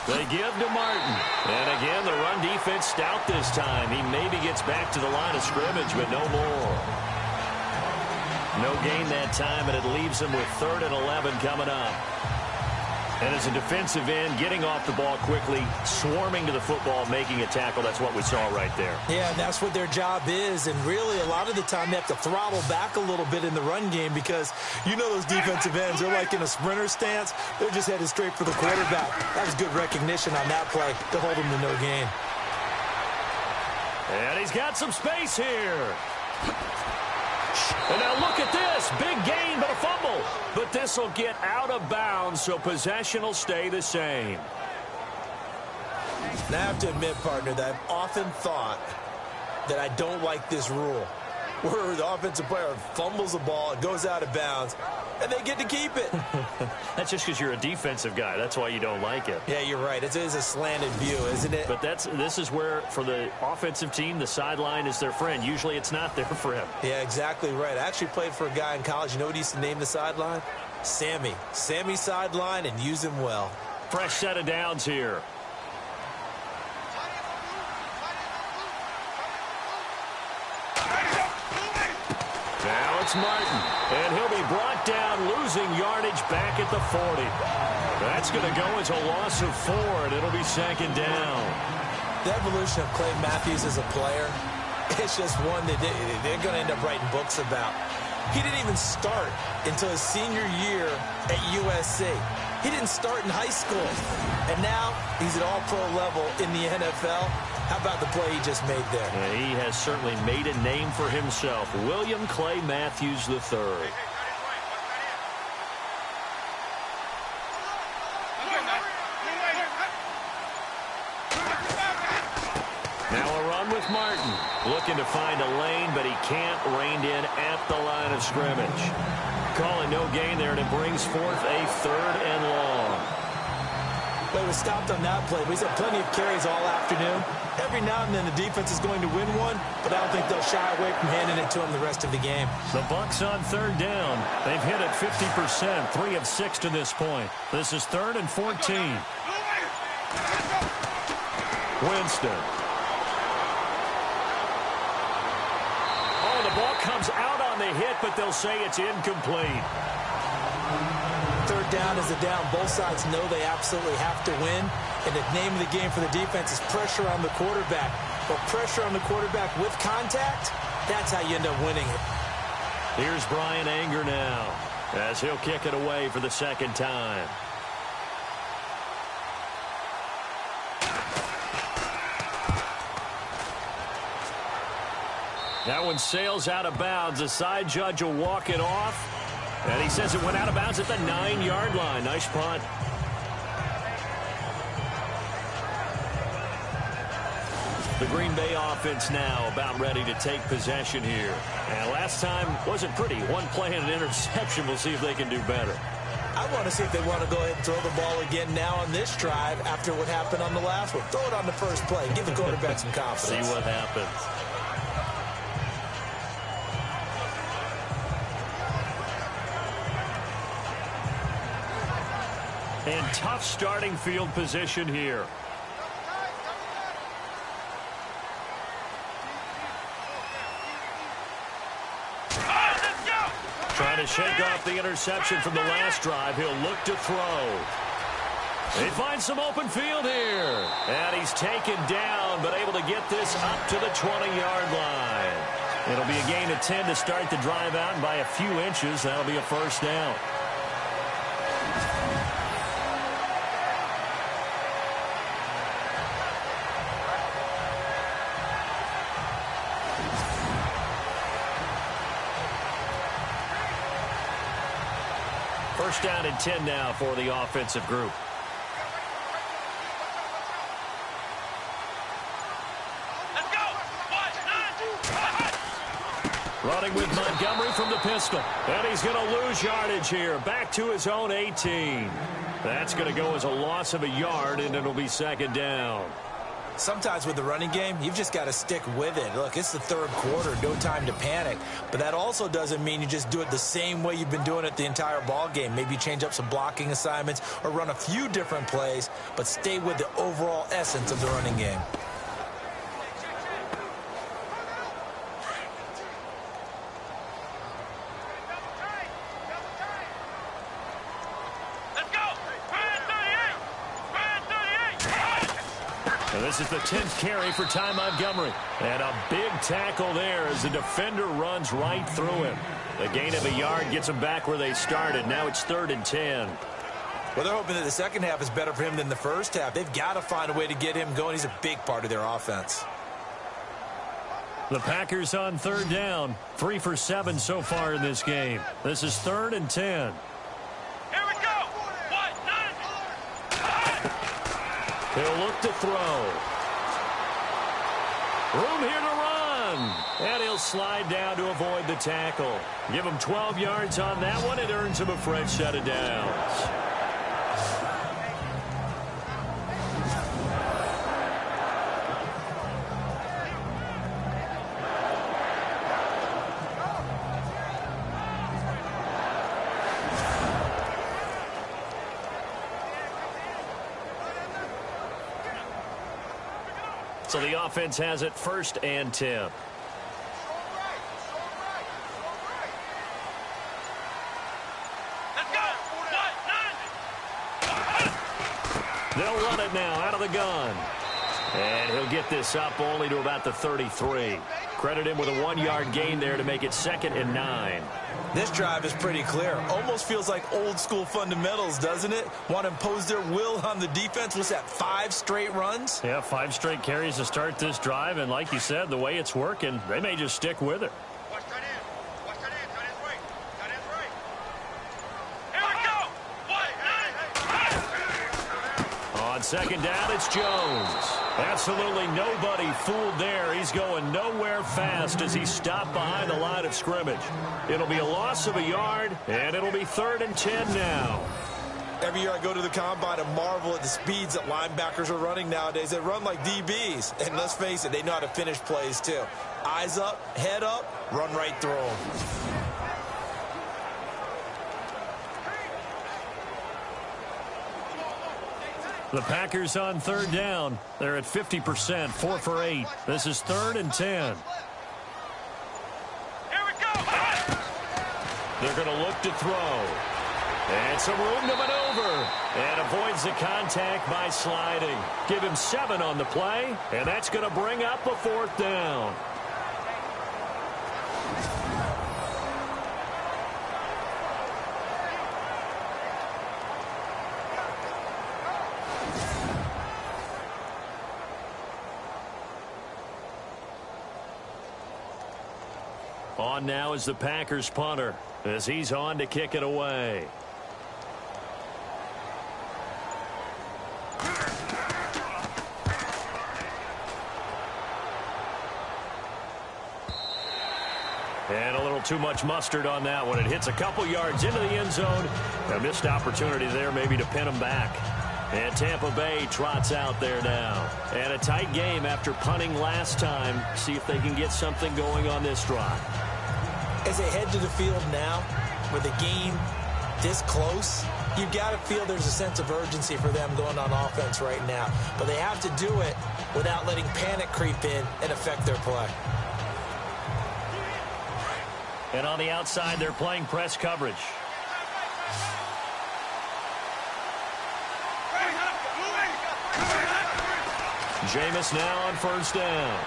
They give to Martin. And again, the run defense stout this time. He maybe gets back to the line of scrimmage, but no more. No gain that time, and it leaves him with 3rd and 11 coming up. And as a defensive end, getting off the ball quickly, swarming to the football, making a tackle, that's what we saw right there. Yeah, and that's what their job is. And really, a lot of the time, they have to throttle back a little bit in the run game because you know those defensive ends, they're like in a sprinter stance. They're just headed straight for the quarterback. That was good recognition on that play to hold him to no gain. And he's got some space here. And now look at this. Big gain, but a fumble. But this will get out of bounds, so possession will stay the same. And I have to admit, partner, that I've often thought that I don't like this rule, where the offensive player fumbles the ball, it goes out of bounds, and they get to keep it. That's just because you're a defensive guy. That's why you don't like it. Yeah, you're right. It is a slanted view, isn't it? But this is where, for the offensive team, the sideline is their friend. Usually it's not there for him. Yeah, exactly right. I actually played for a guy in college. You know what he used to name the sideline? Sammy. Sammy sideline, and use him well. Fresh set of downs here. Now it's Martin, and he'll be brought down, losing yardage back at the 40. That's going to go as a loss of 4, and it'll be 2nd down. The evolution of Clay Matthews as a player, it's just one that they're going to end up writing books about. He didn't even start until his senior year at USC. He didn't start in high school, and now he's at all-pro level in the NFL. How about the play he just made there? Yeah, he has certainly made a name for himself. William Clay Matthews III. Now a run with Martin. Looking to find a lane, but he can't. Reined in at the line of scrimmage. Calling no gain there, and it brings forth a 3rd and long. Well, he was stopped on that play, but he's had plenty of carries all afternoon. Every now and then the defense is going to win one, but I don't think they'll shy away from handing it to him the rest of the game. The Bucs on 3rd down. They've hit it 50%, 3 of 6 to this point. This is 3rd and 14. Winston. Oh, the ball comes out on the hit, but they'll say it's incomplete. 3rd down is a down. Both sides know they absolutely have to win. And the name of the game for the defense is pressure on the quarterback. But pressure on the quarterback with contact, that's how you end up winning it. Here's Brian Anger now, as he'll kick it away for the 2nd time. That one sails out of bounds. The side judge will walk it off. And he says it went out of bounds at the 9-yard line. Nice punt. The Green Bay offense now about ready to take possession here. And last time wasn't pretty. One play and an interception. We'll see if they can do better. I want to see if they want to go ahead and throw the ball again now on this drive after what happened on the last one. Throw it on the first play. Give the quarterback some confidence. See what happens. And tough starting field position here. Trying to shake off the interception from the last drive. He'll look to throw. They find some open field here. And he's taken down, but able to get this up to the 20-yard line. It'll be a gain of 10 to start the drive out, and by a few inches, that'll be a 1st down. First down and 10 now for the offensive group. Running with Money. Montgomery from the pistol. And he's going to lose yardage here. Back to his own 18. That's going to go as a loss of a yard, and it'll be second down. Sometimes with the running game, you've just got to stick with it. Look, it's the third quarter, no time to panic. But that also doesn't mean you just do it the same way you've been doing it the entire ball game. Maybe change up some blocking assignments or run a few different plays, but stay with the overall essence of the running game. This is the 10th carry for Ty Montgomery. And a big tackle there as the defender runs right through him. The gain of a yard gets them back where they started. Now it's 3rd and 10. Well, they're hoping that the second half is better for him than the first half. They've got to find a way to get him going. He's a big part of their offense. The Packers on 3rd down. 3 for 7 so far in this game. This is 3rd and 10. He'll look to throw. Room here to run. And he'll slide down to avoid the tackle. Give him 12 yards on that one. It earns him a fresh set of downs. So the offense has it 1st and 10. They'll run it now out of the gun. And he'll get this up only to about the 33. Credit him with a 1-yard gain there to make it 2nd and 9. This drive is pretty clear. Almost feels like old school fundamentals, doesn't it? Want to impose their will on the defense. What's that, 5 straight runs? Yeah, 5 straight carries to start this drive. And like you said, the way it's working, they may just stick with it. Watch that in. Watch that in. That is right. That is right. Here we go. What? On 2nd down, it's Jones. Absolutely nobody fooled there. He's going nowhere fast as he stopped behind the line of scrimmage. It'll be a loss of a yard, and it'll be 3rd and 10 now. Every year I go to the combine and marvel at the speeds that linebackers are running nowadays. They run like DBs. And let's face it, they know how to finish plays too. Eyes up, head up, run right through them. The Packers on 3rd down. They're at 50%, 4 for 8. This is 3rd and 10. Here we go. They're going to look to throw. And some room to maneuver. And avoids the contact by sliding. Give him 7 on the play. And that's going to bring up a 4th down. On now is the Packers punter as he's on to kick it away. And a little too much mustard on that one. It hits a couple yards into the end zone. A missed opportunity there maybe to pin him back. And Tampa Bay trots out there now. And a tight game after punting last time. See if they can get something going on this drive. As they head to the field now, with the game this close, you've got to feel there's a sense of urgency for them going on offense right now. But they have to do it without letting panic creep in and affect their play. And on the outside, they're playing press coverage. Jameis now on 1st down.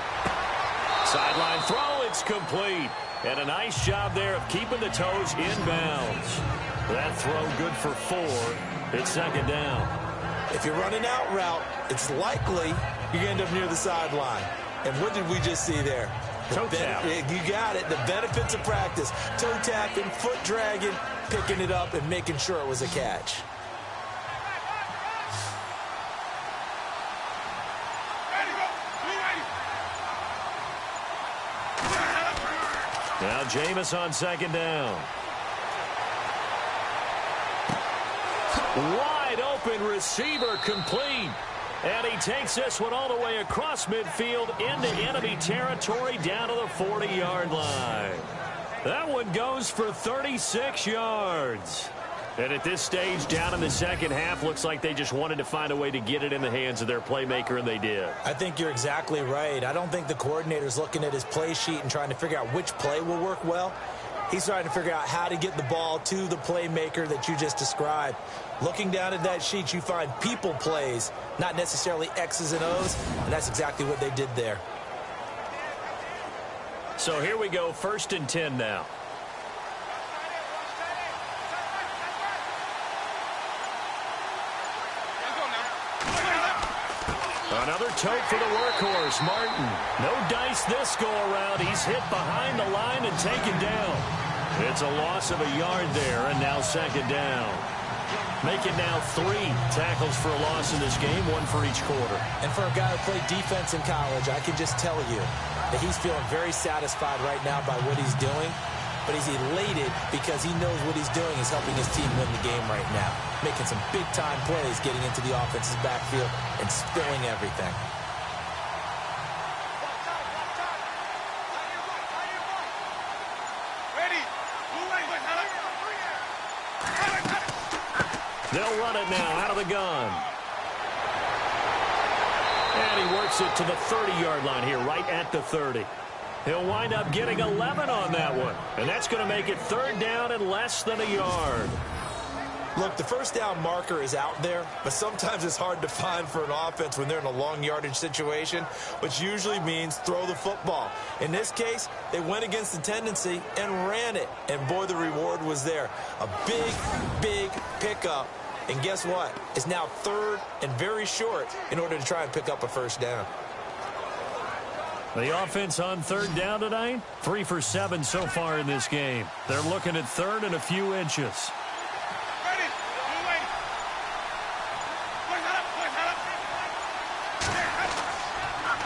Sideline throw, it's complete. And a nice job there of keeping the toes inbounds. That throw good for 4. It's 2nd down. If you're running out route, it's likely you're going to end up near the sideline. And what did we just see there? Toe tap. You got it. The benefits of practice. Toe tapping, foot dragging, picking it up, and making sure it was a catch. Now Jameis on second down. Wide open receiver complete. And he takes this one all the way across midfield into enemy territory down to the 40-yard line. That one goes for 36 yards. And at this stage, down in the second half, looks like they just wanted to find a way to get it in the hands of their playmaker, and they did. I think you're exactly right. I don't think the coordinator's looking at his play sheet and trying to figure out which play will work well. He's trying to figure out how to get the ball to the playmaker that you just described. Looking down at that sheet, you find people plays, not necessarily X's and O's, and that's exactly what they did there. So here we go, 1st and 10 now. Another tote for the workhorse, Martin. No dice this go-around. He's hit behind the line and taken down. It's a loss of a yard there, and now second down. Make it now 3 tackles for a loss in this game, 1 for each quarter. And for a guy who played defense in college, I can just tell you that he's feeling very satisfied right now by what he's doing. But he's elated because he knows what he's doing is helping his team win the game right now. Making some big-time plays, getting into the offense's backfield and spilling everything. They'll run it now out of the gun. And he works it to the 30-yard line here, right at the 30. He'll wind up getting 11 on that one. And that's going to make it 3rd down and less than a yard. Look, the first down marker is out there, but sometimes it's hard to find for an offense when they're in a long yardage situation, which usually means throw the football. In this case, they went against the tendency and ran it. And boy, the reward was there. A big, big pickup. And guess what? It's now 3rd and very short in order to try and pick up a first down. The offense on 3rd down tonight, 3 for 7 so far in this game. They're looking at 3rd and a few inches.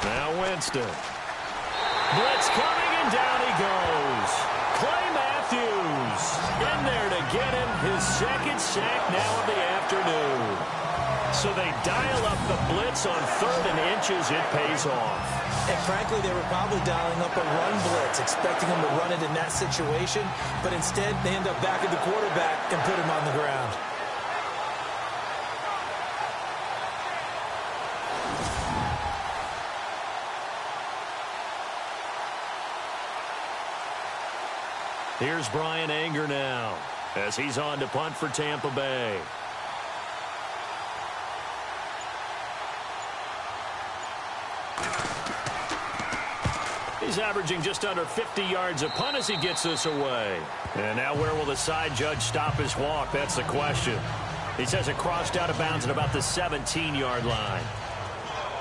Now Winston. Blitz coming, and down he goes. Clay Matthews in there to get him his 2nd sack now of the afternoon. So they dial up the blitz on 3rd and inches. It pays off. And frankly, they were probably dialing up a run blitz, expecting him to run it in that situation. But instead, they end up back at the quarterback and put him on the ground. Here's Brian Anger now as he's on to punt for Tampa Bay. He's averaging just under 50 yards a punt as he gets this away. And now where will the side judge stop his walk? That's the question. He says it crossed out of bounds at about the 17-yard line.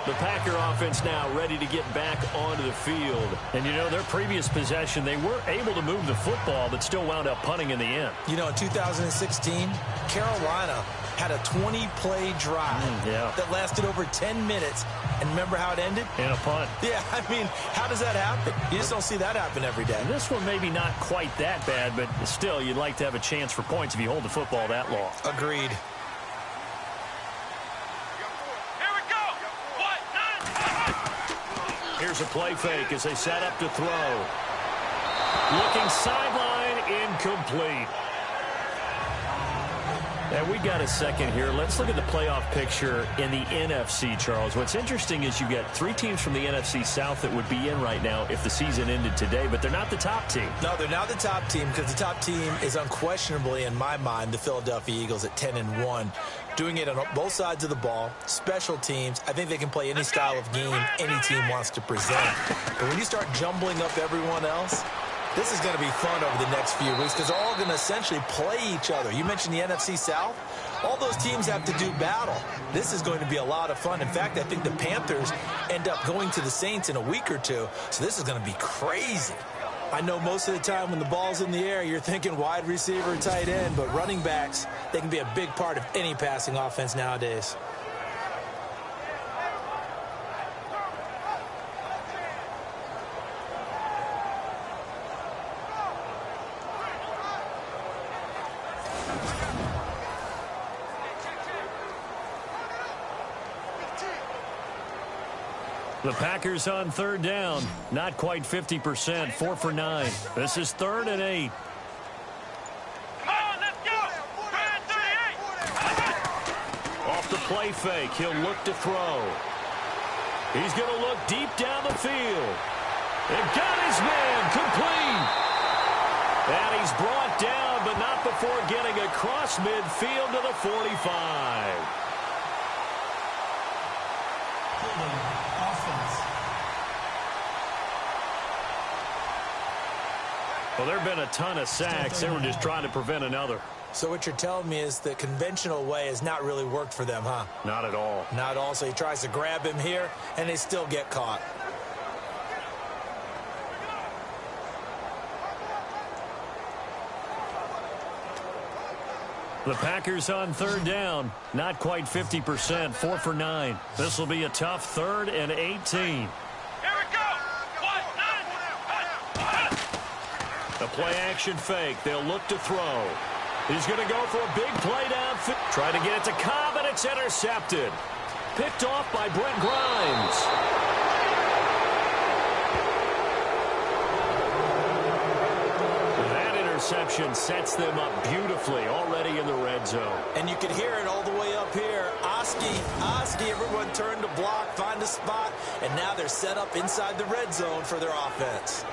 The Packer offense now ready to get back onto the field. And, you know, their previous possession, they were able to move the football, but still wound up punting in the end. You know, in 2016, Carolina had a 20-play drive that lasted over 10 minutes. And remember how it ended? In a punt. Yeah, I mean, how does that happen? You just don't see that happen every day. And this one maybe not quite that bad, but still, you'd like to have a chance for points if you hold the football that long. Agreed. Here's a play fake as they set up to throw. Looking sideline, incomplete. And we got a second here. Let's look at the playoff picture in the NFC, Charles. What's interesting is you've got 3 teams from the NFC South that would be in right now if the season ended today, but they're not the top team. No, they're not the top team because the top team is unquestionably, in my mind, the Philadelphia Eagles at 10-1. Doing it on both sides of the ball, special teams. I think they can play any style of game any team wants to present. But when you start jumbling up everyone else, this is going to be fun over the next few weeks because they're all going to essentially play each other. You mentioned the NFC South. All those teams have to do battle. This is going to be a lot of fun. In fact, I think the Panthers end up going to the Saints in a week or two, so this is going to be crazy. I know most of the time when the ball's in the air, you're thinking wide receiver, tight end, but running backs, they can be a big part of any passing offense nowadays. The Packers on third down. Not quite 50%. 4 for 9. This is 3rd and 8. Come on, let's go. 38. Off the play fake, he'll look to throw. He's going to look deep down the field. And got his man complete. And he's brought down, but not before getting across midfield to the 45. Offense. Well, there have been a ton of sacks. They were just trying to prevent another. So what you're telling me is the conventional way has not really worked for them, huh? Not at all. Not at all. So he tries to grab him here, and they still get caught. The Packers on third down. Not quite 50%. 4 for 9. This will be a tough 3rd and 18. Here we go. A play-action fake. They'll look to throw. He's going to go for a big play downfield. Try to get it to Cobb, and it's intercepted. Picked off by Brent Grimes. That interception sets them up beautifully already in the red zone. And you can hear it all the way up here. Oski, everyone turned to block, find a spot, and now they're set up inside the red zone for their offense.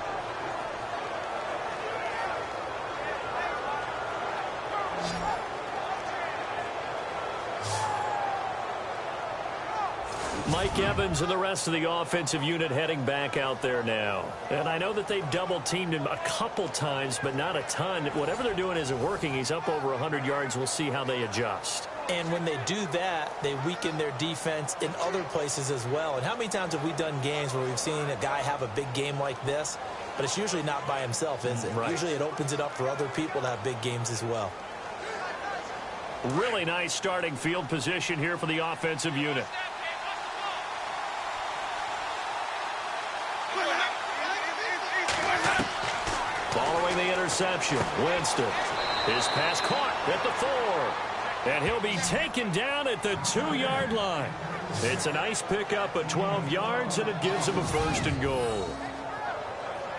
Mike Evans and the rest of the offensive unit heading back out there now. And I know that they've double-teamed him a couple times, but not a ton. Whatever they're doing isn't working. He's up over 100 yards. We'll see how they adjust. And when they do that, they weaken their defense in other places as well. And how many times have we done games where we've seen a guy have a big game like this, but it's usually not by himself, is it? Right. Usually it opens it up for other people to have big games as well. Really nice starting field position here for the offensive unit. Following the interception, Winston. His pass caught at the 4. And he'll be taken down at the 2-yard line. It's a nice pickup of 12 yards, and it gives him a 1st and goal.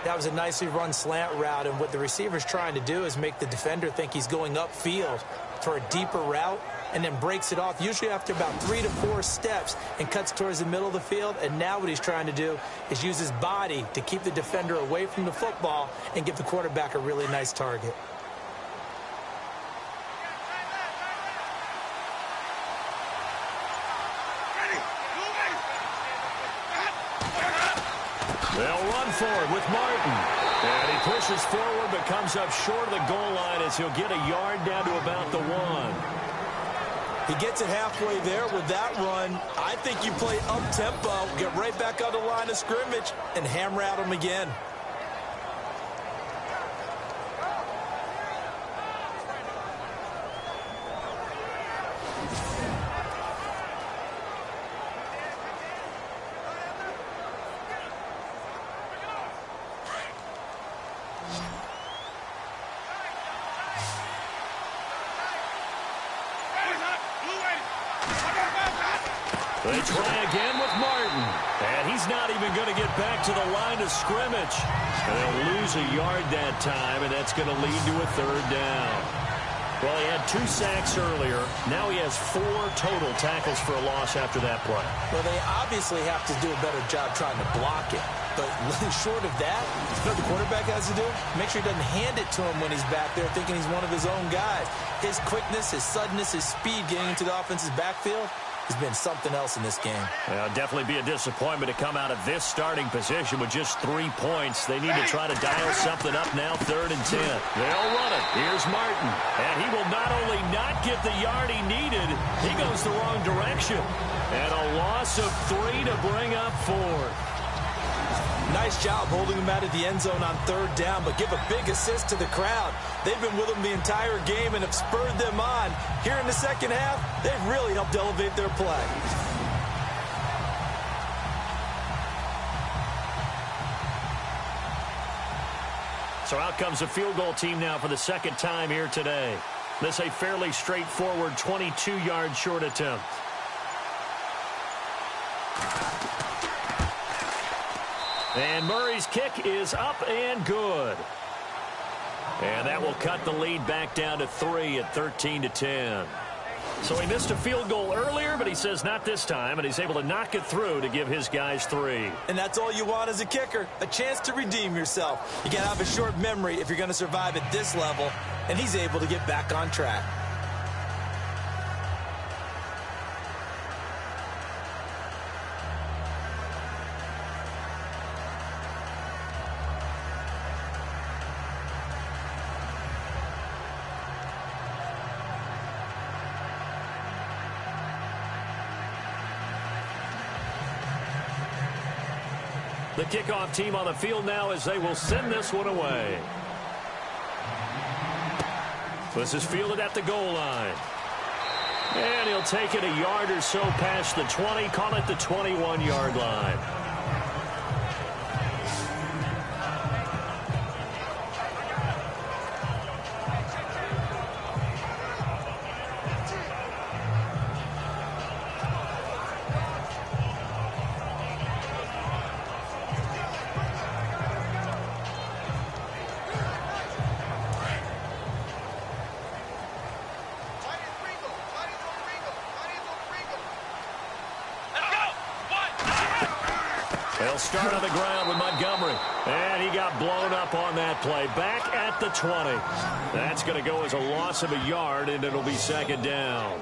That was a nicely run slant route, and what the receiver's trying to do is make the defender think he's going upfield for a deeper route, and then breaks it off, usually after about 3 to 4 steps, and cuts towards the middle of the field. And now what he's trying to do is use his body to keep the defender away from the football and give the quarterback a really nice target. They'll run forward with Martin. And he pushes forward but comes up short of the goal line as he'll get a yard down to about the 1. He gets it halfway there with that run. I think you play up-tempo, get right back on the line of scrimmage, and hammer at him again. They try again with Martin. And he's not even going to get back to the line of scrimmage. And they'll lose a yard that time, and that's going to lead to a 3rd down. Well, he had 2 sacks earlier. Now he has 4 total tackles for a loss after that play. Well, they obviously have to do a better job trying to block it. But short of that, you know what the quarterback has to do? Make sure he doesn't hand it to him when he's back there thinking he's one of his own guys. His quickness, his suddenness, his speed getting into the offense's backfield has been something else in this game. Well, definitely be a disappointment to come out of this starting position with just 3 points. They need to try to dial something up now, 3rd and 10. They'll run it. Here's Martin. And he will not only not get the yard he needed, he goes the wrong direction. And a loss of 3 to bring up 4. Nice job holding him out of the end zone on 3rd down, but give a big assist to the crowd. They've been with him the entire game and have spurred them on. Here in the second half, they've really helped elevate their play. So out comes the field goal team now for the 2nd time here today. This a fairly straightforward 22-yard short attempt. And Murray's kick is up and good. And that will cut the lead back down to 3 at 13-10. So he missed a field goal earlier, but he says not this time, and he's able to knock it through to give his guys 3. And that's all you want as a kicker, a chance to redeem yourself. You got to have a short memory if you're going to survive at this level, and he's able to get back on track. The kickoff team on the field now as they will send this one away. This is fielded at the goal line. And he'll take it a yard or so past the 20, call it the 21-yard line. They'll start on the ground with Montgomery. And he got blown up on that play. Back at the 20. That's going to go as a loss of a yard, and it'll be second down.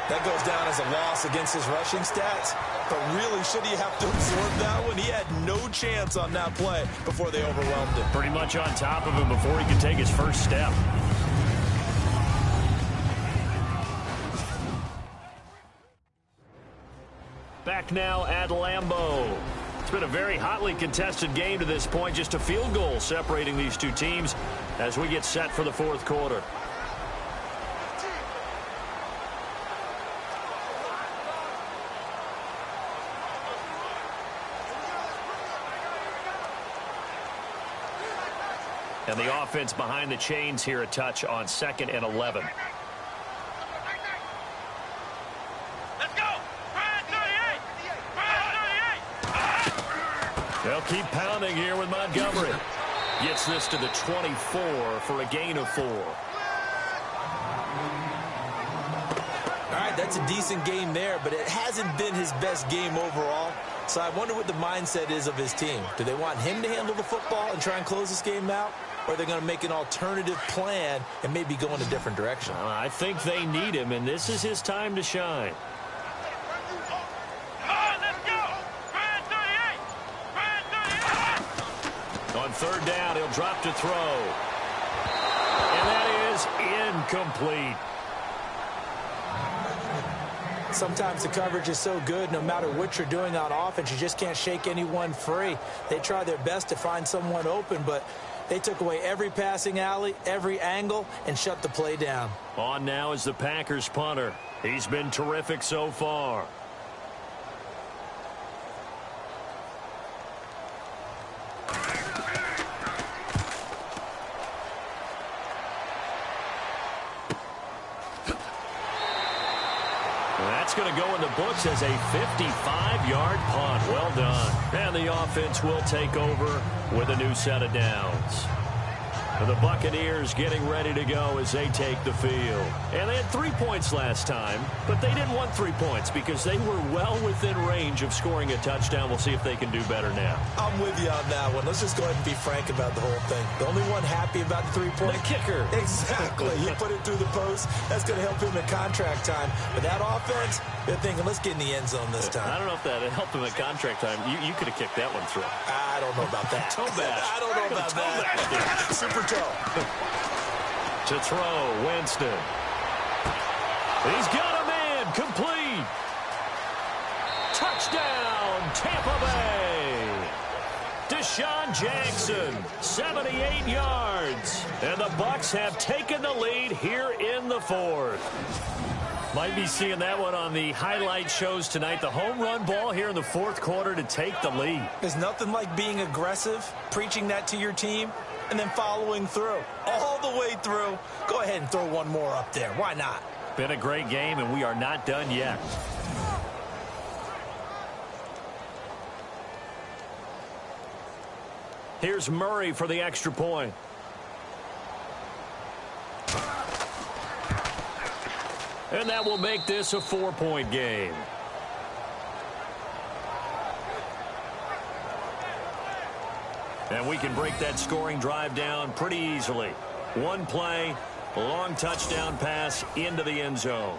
That goes down as a loss against his rushing stats. But really, should he have to absorb that one? He had no chance on that play before they overwhelmed him. Pretty much on top of him before he could take his first step. Back now at Lambeau. It's been a very hotly contested game to this point. Just a field goal separating these two teams as we get set for the fourth quarter. And the offense behind the chains here a touch on 2nd and 11. They'll keep pounding here with Montgomery. Gets this to the 24 for a gain of 4. All right, that's a decent game there, but it hasn't been his best game overall. So I wonder what the mindset is of his team. Do they want him to handle the football and try and close this game out? Or are they going to make an alternative plan and maybe go in a different direction? I think they need him, and this is his time to shine. On 3rd down, he'll drop to throw. And that is incomplete. Sometimes the coverage is so good, no matter what you're doing on offense, you just can't shake anyone free. They try their best to find someone open, but they took away every passing alley, every angle, and shut the play down. On now is the Packers punter. He's been terrific so far. That's going to go in the books as a 55-yard punt. Well done. And the offense will take over with a new set of downs. And the Buccaneers getting ready to go as they take the field. And they had 3 points last time, but they didn't want 3 points because they were well within range of scoring a touchdown. We'll see if they can do better now. I'm with you on that one. Let's just go ahead and be frank about the whole thing. The only one happy about the 3-point. The kicker. Exactly. He put it through the post. That's going to help him in contract time. But that offense, they're thinking, let's get in the end zone this time. I don't know if that helped him at contract time. You could have kicked that one through. I don't know about that. Toe bash. I don't know about that. Super toe. To throw, Winston. He's got a man, complete. Touchdown, Tampa Bay. Deshaun Jackson, 78 yards. And the Bucs have taken the lead here in the 4th. Might be seeing that one on the highlight shows tonight. The home run ball here in the 4th quarter to take the lead. There's nothing like being aggressive, preaching that to your team, and then following through. All the way through. Go ahead and throw one more up there. Why not? Been a great game, and we are not done yet. Here's Murray for the extra point. And that will make this a 4-point game. And we can break that scoring drive down pretty easily. One play, a long touchdown pass into the end zone.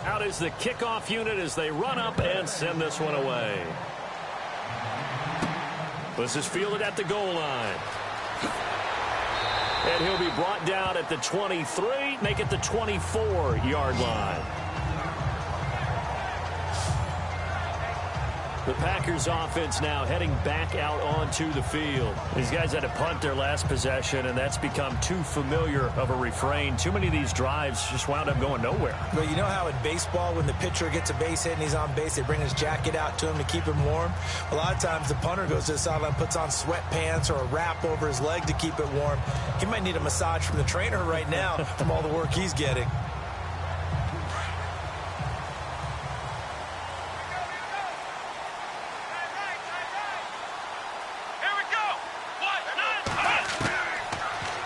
Out is the kickoff unit as they run up and send this one away. This is fielded at the goal line. And he'll be brought down at the 23, make it the 24-yard line. The Packers offense now heading back out onto the field. These guys had to punt their last possession, and that's become too familiar of a refrain. Too many of these drives just wound up going nowhere. But you know how in baseball, when the pitcher gets a base hit and he's on base, they bring his jacket out to him to keep him warm? A lot of times the punter goes to the sideline, puts on sweatpants or a wrap over his leg to keep it warm. He might need a massage from the trainer right now from all the work he's getting.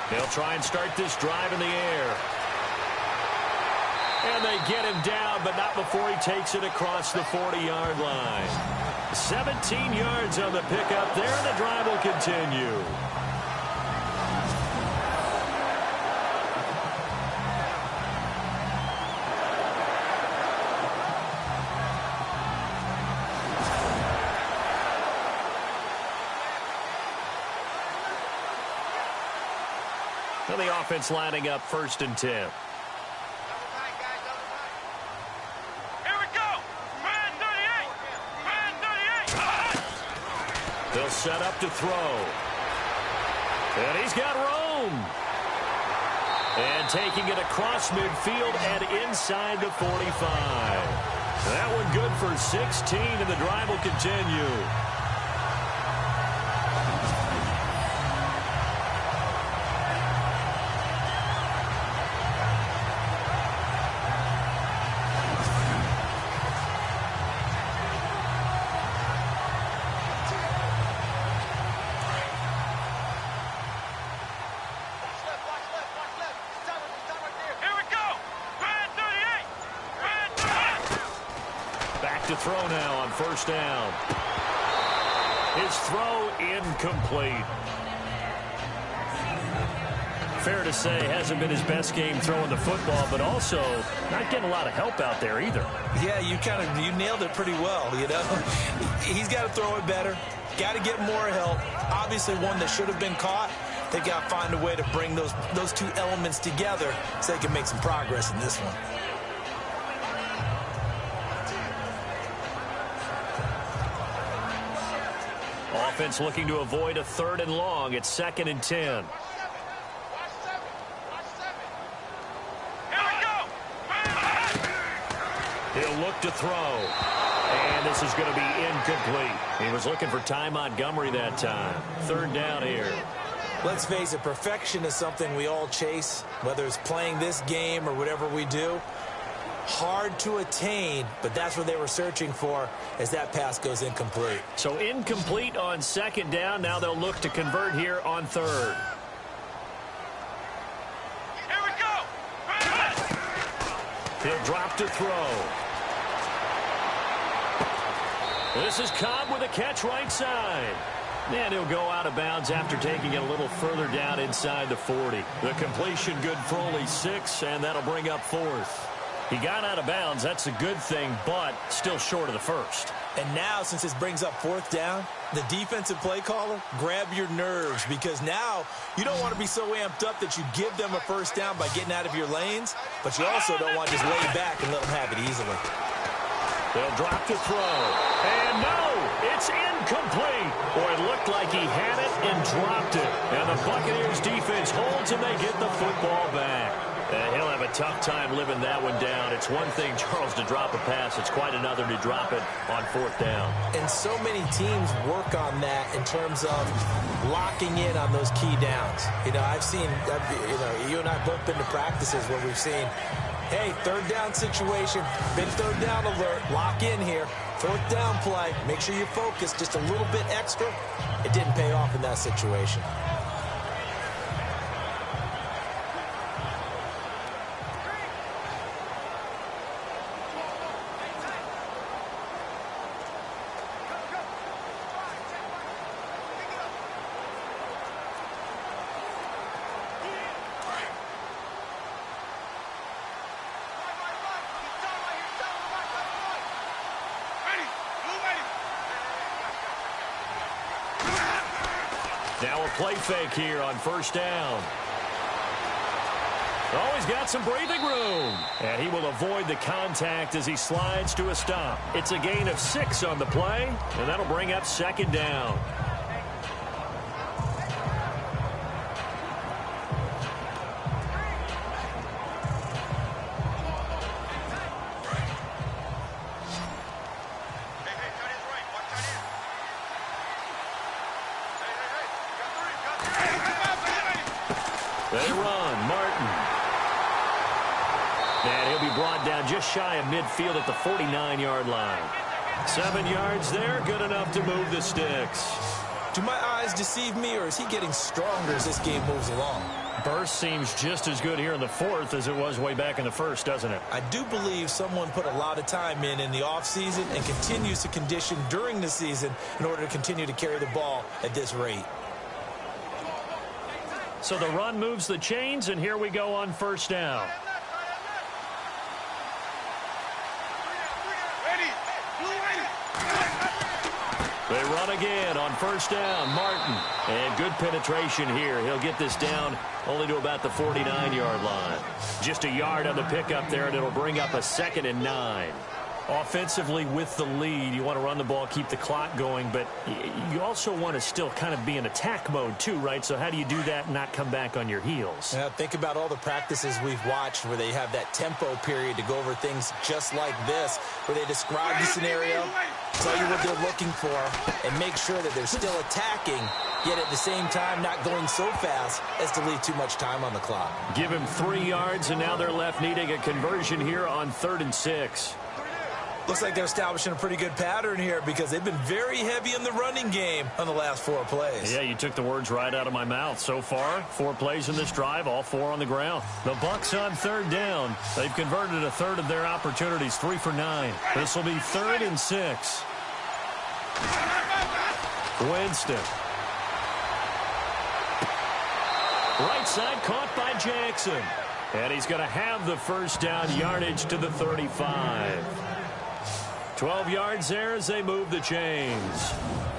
They'll try and start this drive in the air. And they get him down, but not before he takes it across the 40-yard line. 17 yards on the pickup there, and the drive will continue. And the offense lining up 1st and 10. Here we go. Man 38. Man 38. They'll set up to throw. And he's got room. And taking it across midfield and inside the 45. That one good for 16, and the drive will continue. To throw now on 1st down. His throw incomplete. Fair to say, hasn't been his best game throwing the football, but also not getting a lot of help out there either. Yeah, you nailed it pretty well, you know. He's got to throw it better. Got to get more help. Obviously one that should have been caught. They've got to find a way to bring those two elements together so they can make some progress in this one. Offense looking to avoid a 3rd and long. It's 2nd and 10. He'll look to throw. And this is going to be incomplete. He was looking for Ty Montgomery that time. 3rd down here. Let's face it, perfection is something we all chase, whether it's playing this game or whatever we do. Hard to attain, but that's what they were searching for as that pass goes incomplete. So incomplete on 2nd down. Now they'll look to convert here on 3rd. Here we go. He'll drop to throw. This is Cobb with a catch right side. And he'll go out of bounds after taking it a little further down inside the 40. The completion good for only 6, and that'll bring up 4th. He got out of bounds. That's a good thing, but still short of the 1st. And now, since this brings up 4th down, the defensive play caller, grab your nerves, because now you don't want to be so amped up that you give them a 1st down by getting out of your lanes, but you also don't want to just lay back and let them have it easily. They'll drop to throw. And no, it's incomplete. Boy, it looked like he had it and dropped it. And the Buccaneers defense holds and they get the football back. He'll have a tough time living that one down. It's one thing, Charles, to drop a pass. It's quite another to drop it on fourth down. And so many teams work on that in terms of locking in on those key downs. I've seen, you and I both been to practices where we've seen, hey, third down situation, big third down alert, lock in here, fourth down play, make sure you're focused just a little bit extra. It didn't pay off in that situation. Now a play fake here on first down. Oh, he's got some breathing room. And he will avoid the contact as he slides to a stop. It's a gain of 6 on the play, and that'll bring up second down. They run. Martin. And he'll be brought down just shy of midfield at the 49-yard line. 7 yards there, good enough to move the sticks. Do my eyes deceive me, or is he getting stronger as this game moves along? Burst seems just as good here in the fourth as it was way back in the first, doesn't it? I do believe someone put a lot of time in the offseason and continues to condition during the season in order to continue to carry the ball at this rate. So the run moves the chains, and here we go on first down. They run again on first down. Martin. And good penetration here. He'll get this down only to about the 49-yard line. Just a yard on the pickup there, and it'll bring up a 2nd and 9. Offensively with the lead, you want to run the ball, keep the clock going, but you also want to still kind of be in attack mode too, right? So how do you do that and not come back on your heels? Yeah, think about all the practices we've watched where they have that tempo period to go over things just like this, where they describe the scenario, tell you what they're looking for, and make sure that they're still attacking, yet at the same time not going so fast as to leave too much time on the clock. Give him 3 yards, and now they're left needing a conversion here on 3rd and 6. Looks like they're establishing a pretty good pattern here because they've been very heavy in the running game on the last 4 plays. Yeah, you took the words right out of my mouth. So far, 4 plays in this drive, all 4 on the ground. The Bucs on 3rd down. They've converted a third of their opportunities, 3 for 9. This will be 3rd and 6. Winston. Right side caught by Jackson. And he's going to have the first down, yardage to the 35. 12 yards there as they move the chains.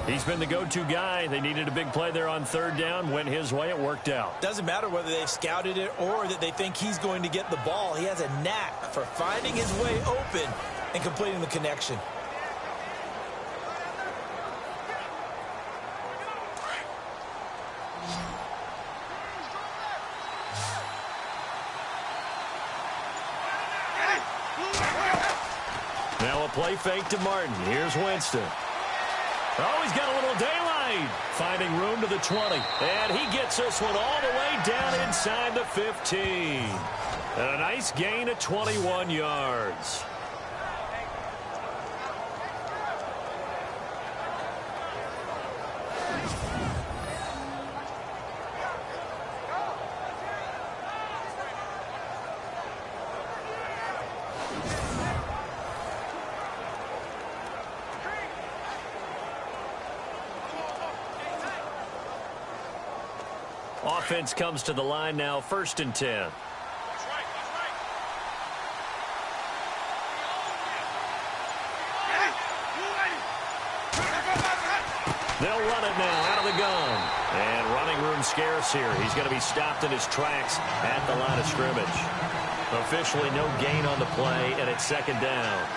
He's been the go-to guy. They needed a big play there on 3rd down. Went his way. It worked out. Doesn't matter whether they've scouted it or that they think he's going to get the ball. He has a knack for finding his way open and completing the connection. Now a play fake to Martin. Here's Winston. Oh, he's got a little daylight. Finding room to the 20. And he gets this one all the way down inside the 15. And a nice gain of 21 yards. Offense comes to the line now, 1st and 10. They'll run it now out of the gun. And running room scarce here. He's going to be stopped in his tracks at the line of scrimmage. Officially no gain on the play, and it's 2nd down.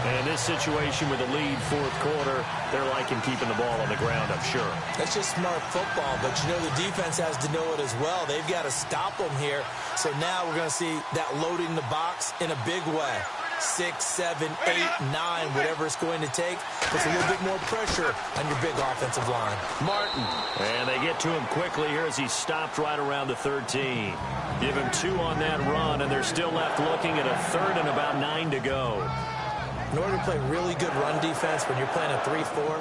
And this situation with the lead fourth quarter, they're liking keeping the ball on the ground, I'm sure. That's just smart football, but you know the defense has to know it as well. They've got to stop them here. So now we're going to see that loading the box in a big way. 6, 7, 8, 9, whatever it's going to take. Puts a little bit more pressure on your big offensive line. Martin. And they get to him quickly here as he stopped right around the 13. Give him 2 on that run, and they're still left looking at a third and about 9 to go. In order to play really good run defense when you're playing a 3-4,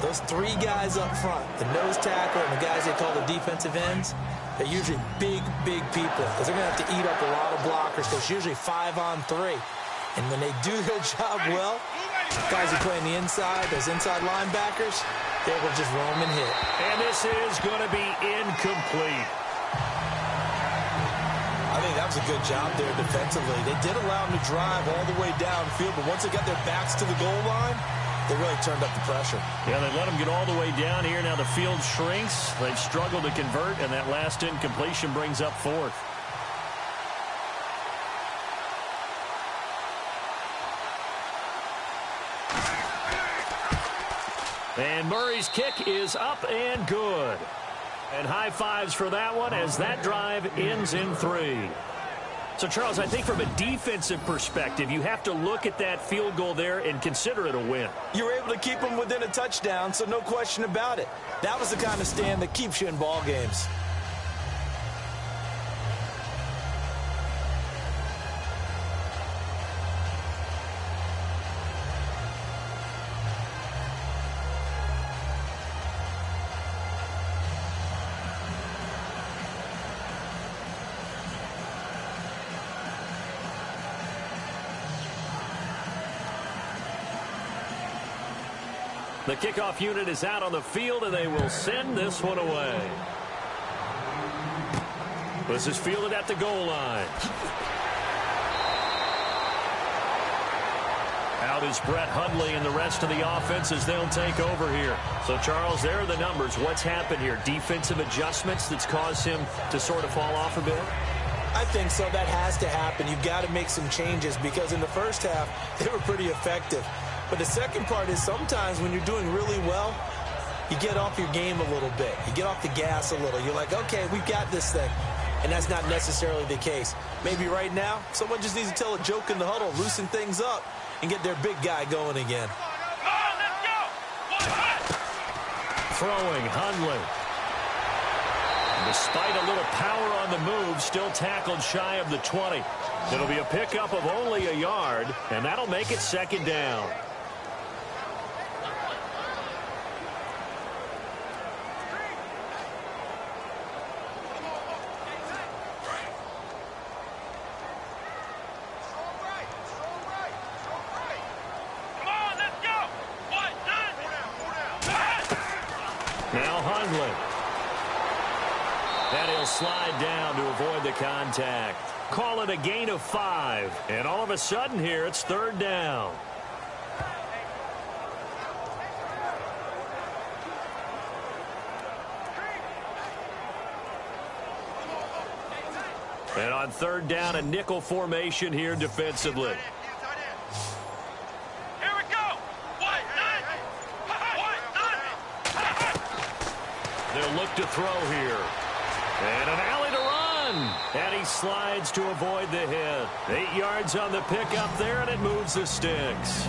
those 3 guys up front, the nose tackle and the guys they call the defensive ends, they're usually big, big people because they're going to have to eat up a lot of blockers. There's usually 5 on 3. And when they do their job well, guys who play on the inside, those inside linebackers, they will just roam and hit. And this is going to be incomplete. I think that was a good job there defensively. They did allow them to drive all the way downfield, but once they got their backs to the goal line, they really turned up the pressure. Yeah, they let them get all the way down here. Now the field shrinks. They've struggled to convert, and that last incompletion brings up fourth. And Murray's kick is up and good. And high fives for that one as that drive ends in 3. So, Charles, I think from a defensive perspective, you have to look at that field goal there and consider it a win. You were able to keep them within a touchdown, so no question about it. That was the kind of stand that keeps you in ball games. The kickoff unit is out on the field, and they will send this one away. This is fielded at the goal line. Out is Brett Hundley and the rest of the offense as they'll take over here. So, Charles, there are the numbers. What's happened here? Defensive adjustments that's caused him to sort of fall off a bit? I think so. That has to happen. You've got to make some changes because in the first half, they were pretty effective. But the second part is sometimes when you're doing really well, you get off your game a little bit. You get off the gas a little. You're like, okay, we've got this thing. And that's not necessarily the case. Maybe right now, someone just needs to tell a joke in the huddle, loosen things up, and get their big guy going again. Throwing Hundley. Despite a little power on the move, still tackled shy of the 20. It'll be a pickup of only a yard, and that'll make it second down. Now Hundley. And he'll slide down to avoid the contact. Call it a gain of 5. And all of a sudden here, it's third down. And on third down, a nickel formation here defensively. They'll look to throw here. And an alley to run. And he slides to avoid the hit. 8 yards on the pickup there, and it moves the sticks.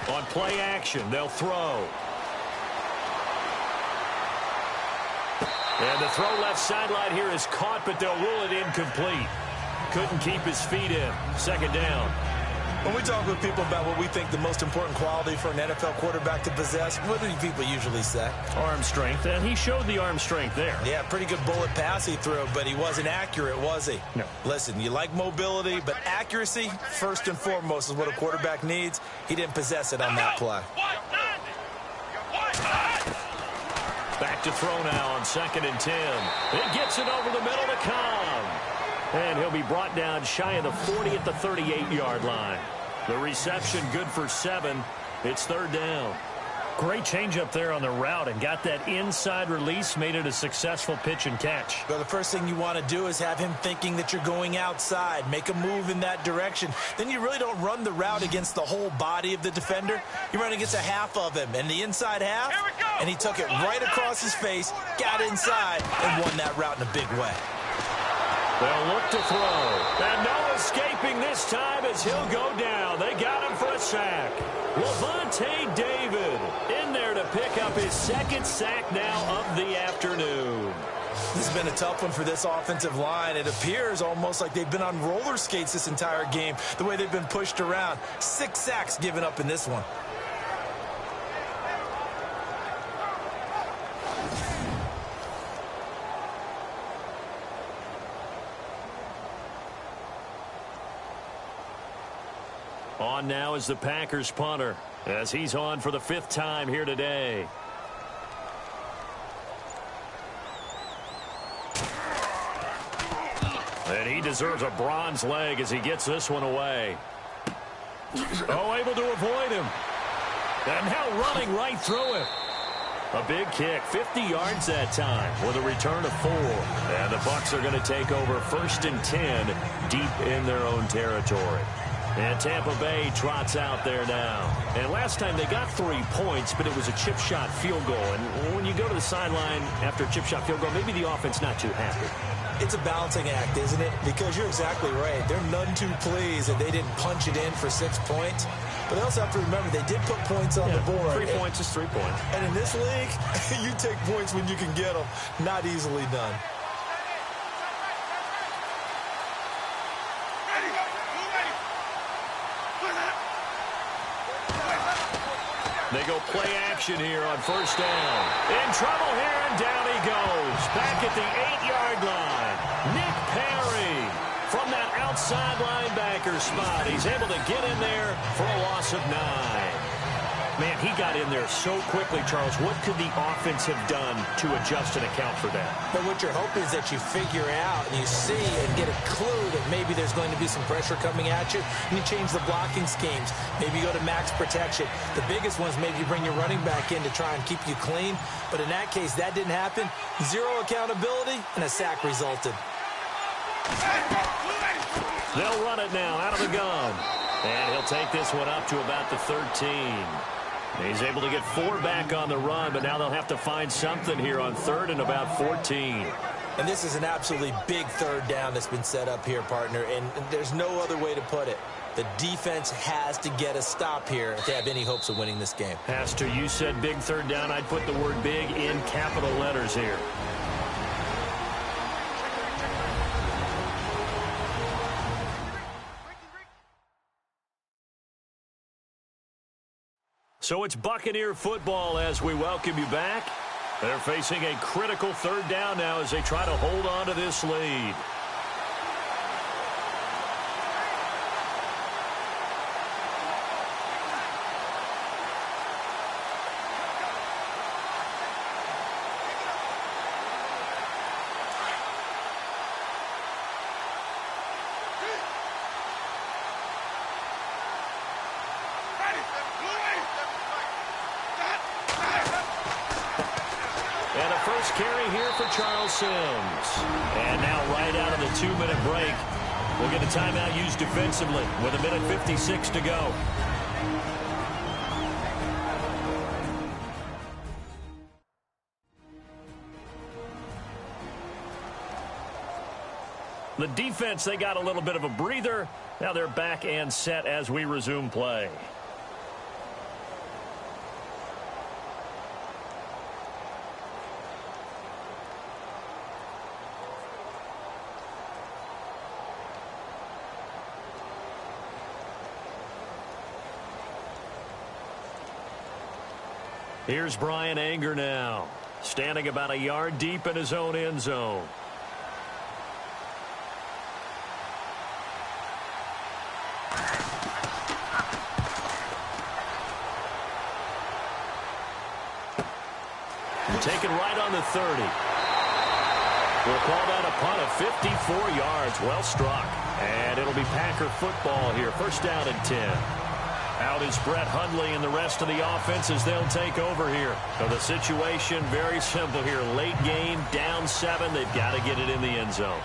On play action, they'll throw. And the throw left sideline here is caught, but they'll rule it incomplete. Couldn't keep his feet in. Second down. When we talk with people about what we think the most important quality for an NFL quarterback to possess, what do people usually say? Arm strength, and he showed the arm strength there. Yeah, pretty good bullet pass he threw, but he wasn't accurate, was he? No. Listen, you like mobility, but accuracy, first and foremost, is what a quarterback needs. He didn't possess it on that play. Back to throw now on 2nd and 10. It gets it over the middle to Cobb. And he'll be brought down shy of the 40 at the 38-yard line. The reception good for 7. It's 3rd down. Great change up there on the route and got that inside release, made it a successful pitch and catch. Well, the first thing you want to do is have him thinking that you're going outside, make a move in that direction. Then you really don't run the route against the whole body of the defender. You run against a half of him, and the inside half, and he took it right across his face, got inside, and won that route in a big way. They'll look to throw. And no escaping this time as he'll go down. They got him for a sack. Levante David in there to pick up his 2nd sack now of the afternoon. This has been a tough one for this offensive line. It appears almost like they've been on roller skates this entire game, the way they've been pushed around. 6 sacks given up in this one. On now is the Packers punter as he's on for the 5th time here today. And he deserves a bronze leg as he gets this one away. Oh, able to avoid him. And now running right through him. A big kick, 50 yards that time with a return of 4. And the Bucs are going to take over 1st and 10 deep in their own territory. And Tampa Bay trots out there now. And last time they got 3 points, but it was a chip shot field goal. And when you go to the sideline after a chip shot field goal, maybe the offense not too happy. It's a balancing act, isn't it? Because you're exactly right. They're none too pleased that they didn't punch it in for 6 points. But they also have to remember they did put points on the board. 3 points is 3 points. And in this league, you take points when you can get them. Not easily done. They go play action here on 1st down. In trouble here, and down he goes. Back at the 8-yard line. Nick Perry from that outside linebacker spot. He's able to get in there for a loss of 9. Man, he got in there so quickly, Charles. What could the offense have done to adjust and account for that? But what you're hoping is that you figure out and you see and get a clue that maybe there's going to be some pressure coming at you, and you change the blocking schemes. Maybe you go to max protection. The biggest ones, maybe you bring your running back in to try and keep you clean. But in that case, that didn't happen. 0 accountability, and a sack resulted. They'll run it now out of the gun. And he'll take this one up to about the 13. He's able to get 4 back on the run, but now they'll have to find something here on 3rd and about 14. And this is an absolutely big 3rd down that's been set up here, partner, and there's no other way to put it. The defense has to get a stop here if they have any hopes of winning this game. Pastor, you said big 3rd down. I'd put the word big in capital letters here. So it's Buccaneer football as we welcome you back. They're facing a critical 3rd down now as they try to hold on to this lead. And a first carry here for Charles Sims. And now right out of the 2-minute break, we'll get a timeout used defensively with 1:56 to go. The defense, they got a little bit of a breather. Now they're back and set as we resume play. Here's Brian Anger now, standing about a yard deep in his own end zone. Taken right on the 30. We'll call that a punt of 54 yards. Well struck. And it'll be Packer football here. First down and 10. Out is Brett Hundley and the rest of the offense as they'll take over here. So the situation very simple here. Late game, down 7. They've got to get it in the end zone.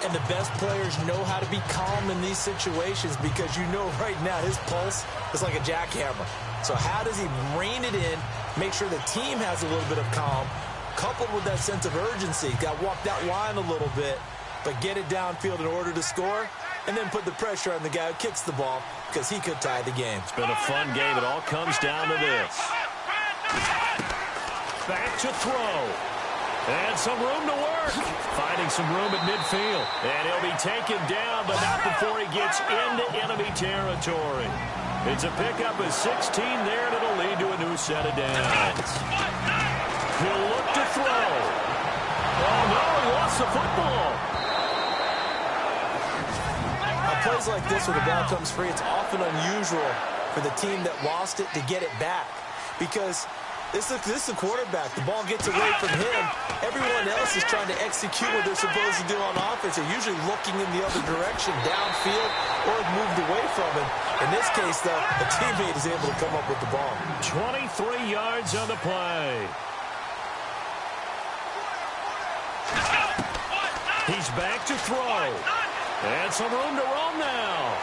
And the best players know how to be calm in these situations because you know right now his pulse is like a jackhammer. So how does he rein it in, make sure the team has a little bit of calm, coupled with that sense of urgency? Got to walk that line a little bit, but get it downfield in order to score, and then put the pressure on the guy who kicks the ball because he could tie the game. It's been a fun game. It all comes down to this. Back to throw. And some room to work. Finding some room at midfield. And he'll be taken down, but not before he gets into enemy territory. It's a pickup of 16 there, and it'll lead to a new set of downs. He'll look to throw. Oh, no, he lost the football. On plays like this where the ball comes free, it's often unusual for the team that lost it to get it back because this is the quarterback. The ball gets away from him. Everyone else is trying to execute what they're supposed to do on offense. They're usually looking in the other direction, downfield, or moved away from him. In this case, though, a teammate is able to come up with the ball. 23 yards on the play. He's back to throw. And some room to roam now.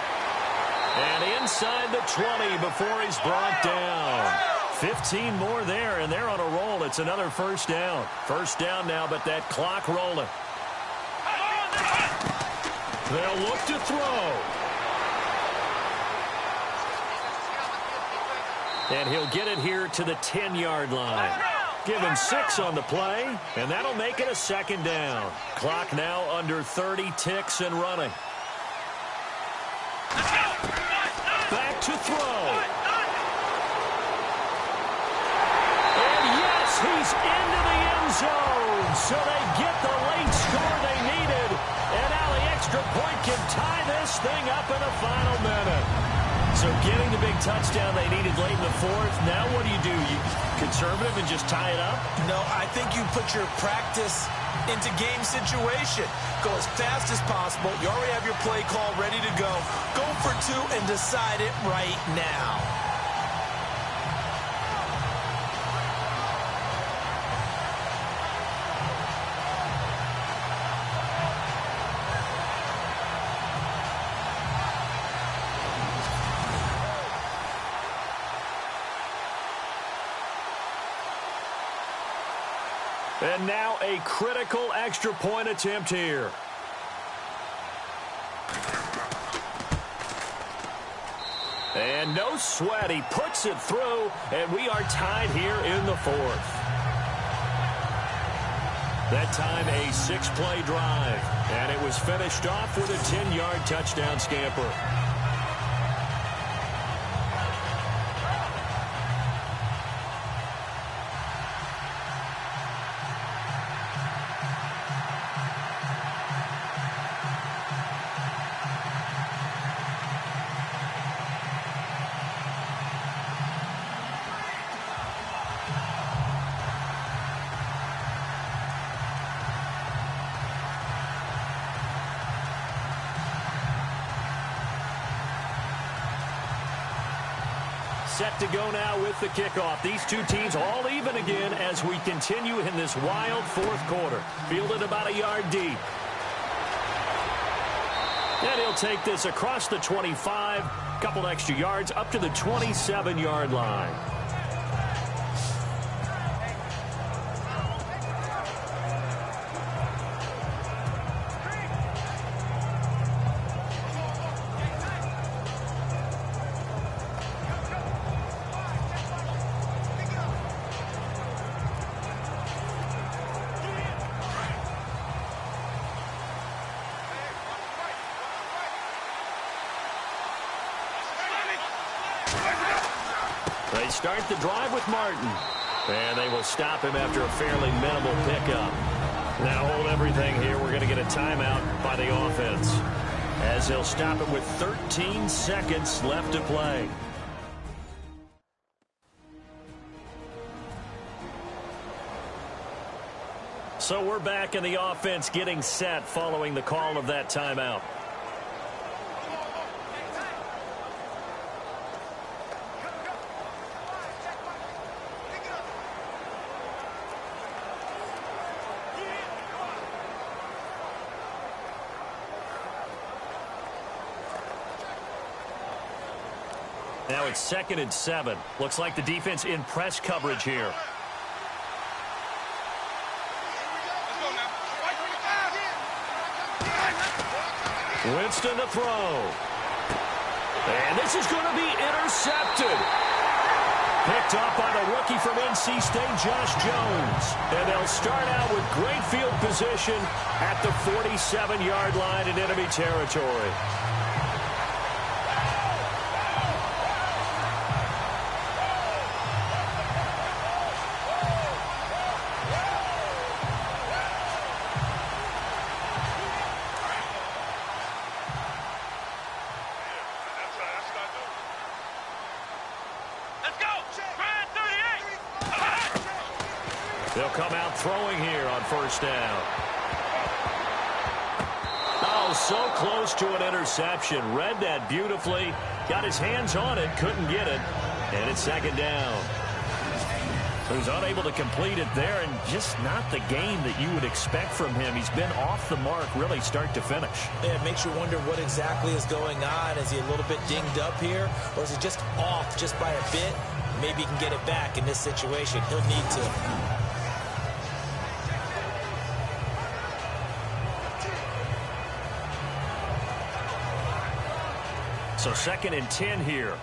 And inside the 20 before he's brought down. 15 more there, and they're on a roll. It's another first down. First down now, but that clock rolling. They'll look to throw. And he'll get it here to the 10-yard line. Give him 6 on the play, and that'll make it a second down. Clock now under 30 ticks and running. Back to throw. He's into the end zone, so they get the late score they needed. And now the extra point can tie this thing up in the final minute. So getting the big touchdown they needed late in the fourth, now what do? You conservative and just tie it up? No, I think you put your practice into game situation. Go as fast as possible. You already have your play call ready to go. Go for 2 and decide it right now. And now a critical extra point attempt here. And no sweat. He puts it through, and we are tied here in the fourth. That time a 6-play drive, and it was finished off with a 10-yard touchdown scamper. Set to go now with the kickoff. These two teams all even again as we continue in this wild fourth quarter. Fielded about a yard deep. And he'll take this across the 25, couple extra yards up to the 27-yard line. They They start the drive with Martin. And they will stop him after a fairly minimal pickup. Now hold everything here. We're going to get a timeout by the offense, as they'll stop it with 13 seconds left to play. So we're back in the offense getting set following the call of that timeout. Now it's 2nd and 7. Looks like the defense in press coverage here. Winston to throw. And this is going to be intercepted. Picked up by the rookie from NC State, Josh Jones. And they'll start out with great field position at the 47-yard line in enemy territory. They'll come out throwing here on 1st down. Oh, so close to an interception. Read that beautifully. Got his hands on it, couldn't get it. And it's 2nd down. He was unable to complete it there, and just not the game that you would expect from him. He's been off the mark really start to finish. Yeah, it makes you wonder what exactly is going on. Is he a little bit dinged up here, or is he just off just by a bit? Maybe he can get it back in this situation. He'll need to. So 2nd and 10 here.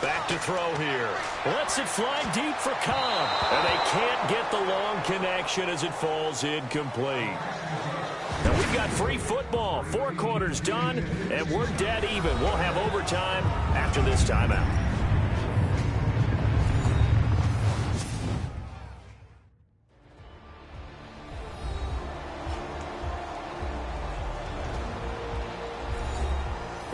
Back to throw here. Lets it fly deep for Cobb. And they can't get the long connection as it falls incomplete. Now we've got free football. 4 quarters done, and we're dead even. We'll have overtime after this timeout.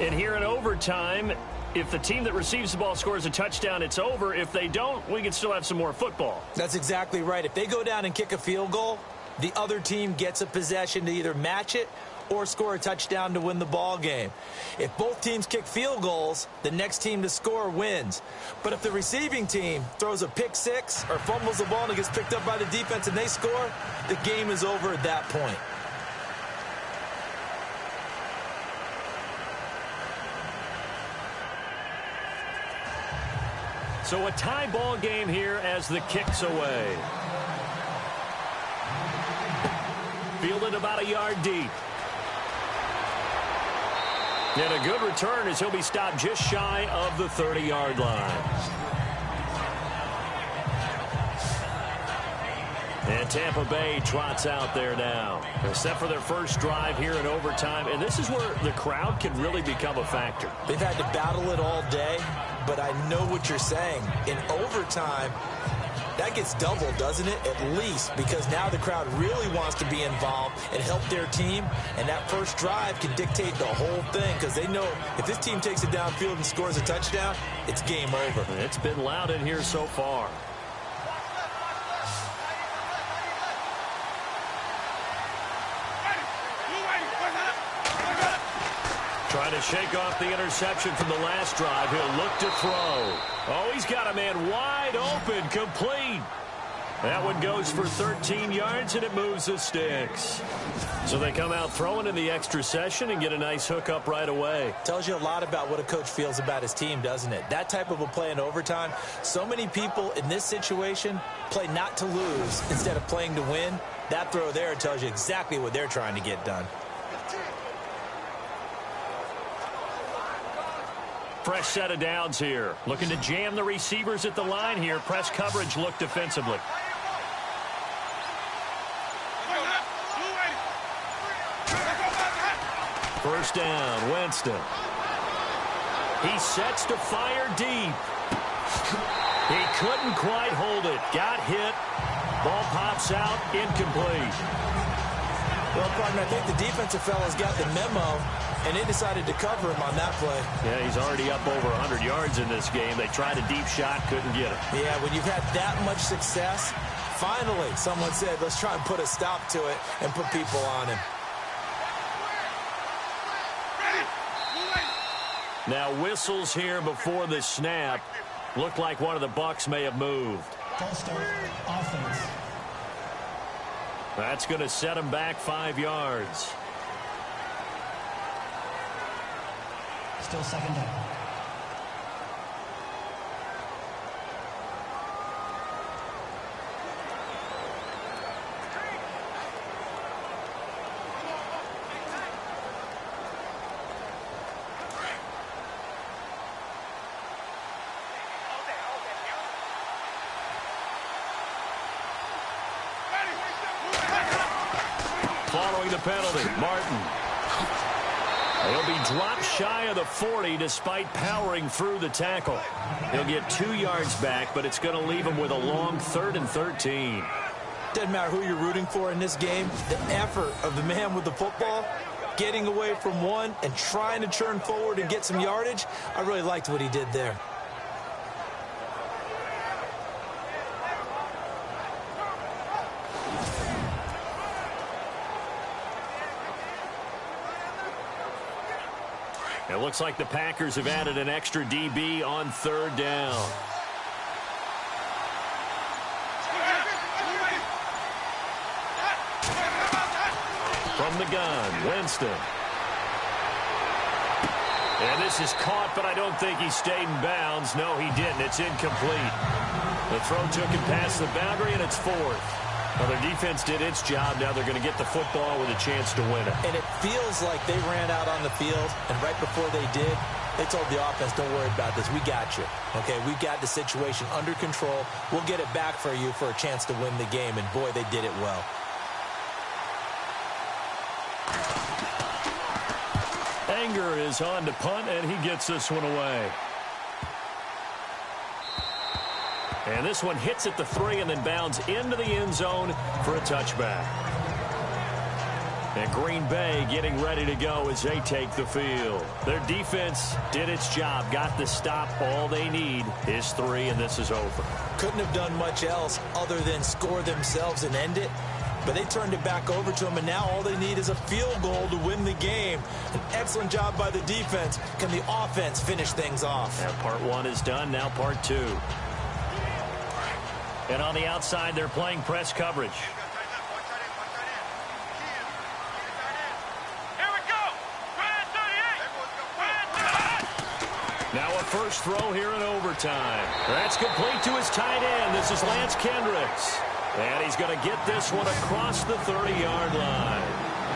And here in overtime, if the team that receives the ball scores a touchdown, it's over. If they don't, we can still have some more football. That's exactly right. If they go down and kick a field goal, the other team gets a possession to either match it or score a touchdown to win the ball game. If both teams kick field goals, the next team to score wins. But if the receiving team throws a pick six or fumbles the ball and it gets picked up by the defense and they score, the game is over at that point. So a tie ball game here as the kick's away. Fielded about a yard deep. And a good return as he'll be stopped just shy of the 30-yard line. And Tampa Bay trots out there now. They're set for their first drive here in overtime. And this is where the crowd can really become a factor. They've had to battle it all day, but I know what you're saying. In overtime, that gets doubled, doesn't it? At least, because now the crowd really wants to be involved and help their team. And that first drive can dictate the whole thing because they know if this team takes it downfield and scores a touchdown, it's game over. It's been loud in here so far. Trying to shake off the interception from the last drive. He'll look to throw. Oh, he's got a man wide open, complete. That one goes for 13 yards, and it moves the sticks. So they come out throwing in the extra session and get a nice hook up right away. Tells you a lot about what a coach feels about his team, doesn't it? That type of a play in overtime, so many people in this situation play not to lose instead of playing to win. That throw there tells you exactly what they're trying to get done. Fresh set of downs here. Looking to jam the receivers at the line here. Press coverage look defensively. First down, Winston. He sets to fire deep. He couldn't quite hold it. Got hit. Ball pops out, incomplete. Well, partner, I think the defensive fellas got the memo, and they decided to cover him on that play. Yeah, he's already up over 100 yards in this game. They tried a deep shot, couldn't get it. Yeah, when you've had that much success, finally someone said, let's try and put a stop to it and put people on him. Now whistles here before the snap. Looked like one of the Bucs may have moved. False start. Offense. That's going to set him back 5 yards. Still second down. Following the penalty, Martin. He'll be dropped shy of the 40 despite powering through the tackle. He'll get 2 yards back, but it's going to leave him with a long 3rd and 13. Doesn't matter who you're rooting for in this game. The effort of the man with the football, getting away from one and trying to turn forward and get some yardage, I really liked what he did there. It looks like the Packers have added an extra DB on 3rd down. From the gun, Winston. And this is caught, but I don't think he stayed in bounds. No, he didn't. It's incomplete. The throw took him past the boundary, and it's 4th. Well, their defense did its job. Now they're going to get the football with a chance to win it. And it feels like they ran out on the field, and right before they did, they told the offense, don't worry about this. We got you. Okay, we've got the situation under control. We'll get it back for you for a chance to win the game. And, boy, they did it well. Anger is on to punt, and he gets this one away. And this one hits at the 3 and then bounds into the end zone for a touchback. And Green Bay getting ready to go as they take the field. Their defense did its job, got the stop. All they need is 3, and this is over. Couldn't have done much else other than score themselves and end it. But they turned it back over to them, and now all they need is a field goal to win the game. An excellent job by the defense. Can the offense finish things off? And part 1 is done, now part 2. And on the outside, they're playing press coverage. Here we go. Now a first throw here in overtime. That's complete to his tight end. This is Lance Kendricks. And he's going to get this one across the 30-yard line.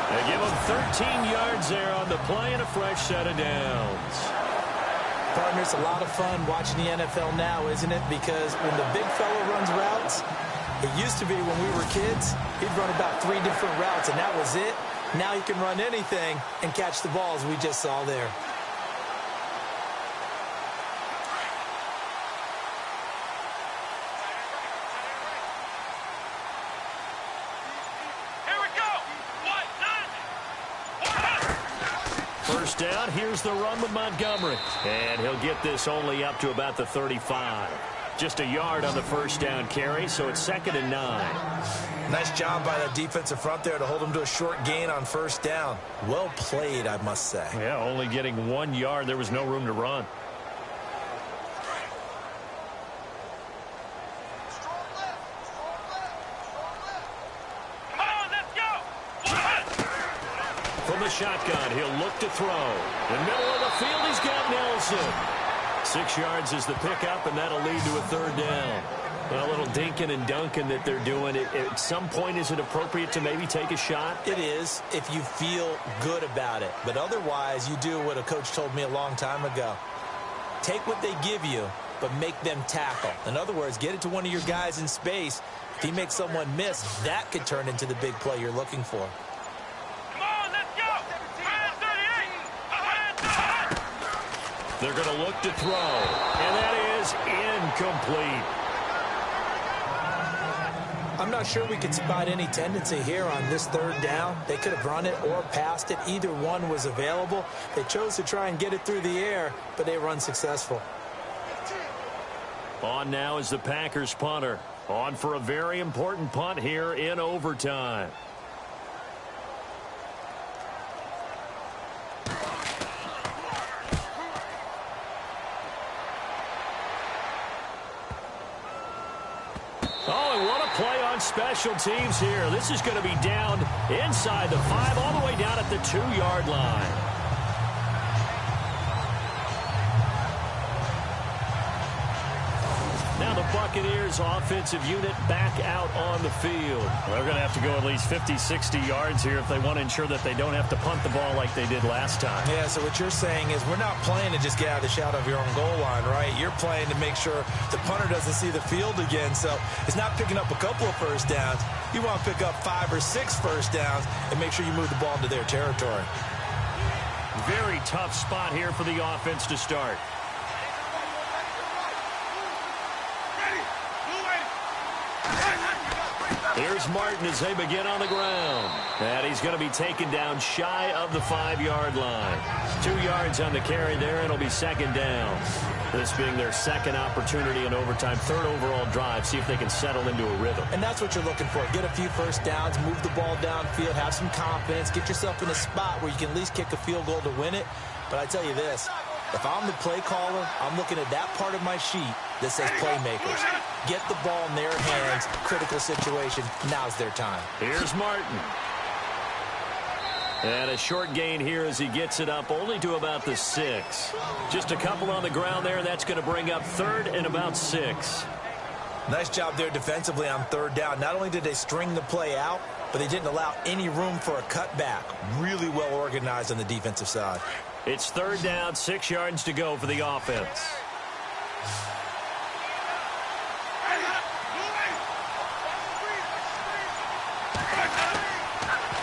They give him 13 yards there on the play and a fresh set of downs. Partner, it's a lot of fun watching the NFL now, isn't it? Because when the big fella runs routes, it used to be when we were kids, he'd run about 3 different routes, and that was it. Now he can run anything and catch the balls we just saw there. First down, here's the run with Montgomery. And he'll get this only up to about the 35. Just a yard on the first down carry, so it's 2nd and 9. Nice job by the defensive front there to hold him to a short gain on first down. Well played, I must say. Yeah, only getting 1 yard. There was no room to run. From the shotgun, he'll look to throw. In the middle of the field, he's got Nelson. 6 yards is the pickup, and that'll lead to a 3rd down. A little dinking and dunking that they're doing. At some point, is it appropriate to maybe take a shot? It is, if you feel good about it. But otherwise, you do what a coach told me a long time ago. Take what they give you, but make them tackle. In other words, get it to one of your guys in space. If he makes someone miss, that could turn into the big play you're looking for. Come on, let's go. They're going to look to throw, and that is incomplete. I'm not sure we could spot any tendency here on this third down. They could have run it or passed it. Either one was available. They chose to try and get it through the air, but they were unsuccessful. On now is the Packers punter. On for a very important punt here in overtime. Oh, and what a play on special teams here. This is going to be down inside the 5, all the way down at the 2-yard line. Now the Buccaneers offensive unit back out on the field. They're going to have to go at least 50, 60 yards here if they want to ensure that they don't have to punt the ball like they did last time. Yeah, so what you're saying is we're not playing to just get out of the shadow of your own goal line, right? You're playing to make sure the punter doesn't see the field again. So it's not picking up a couple of first downs. You want to pick up 5 or 6 first downs and make sure you move the ball into their territory. Very tough spot here for the offense to start. Here's Martin as they begin on the ground. And he's going to be taken down shy of the 5-yard line. 2 yards on the carry there. It'll be second down. This being their second opportunity in overtime, third overall drive. See if they can settle into a rhythm. And that's what you're looking for. Get a few first downs, move the ball downfield, have some confidence, get yourself in a spot where you can at least kick a field goal to win it. But I tell you this, if I'm the play caller, I'm looking at that part of my sheet that says playmakers. Get the ball in their hands, critical situation, now's their time. Here's Martin. And a short gain here as he gets it up only to about the 6. Just a couple on the ground there, and that's going to bring up third and about 6. Nice job there defensively on third down. Not only did they string the play out, but they didn't allow any room for a cutback. Really well organized on the defensive side. It's third down, 6 yards to go for the offense.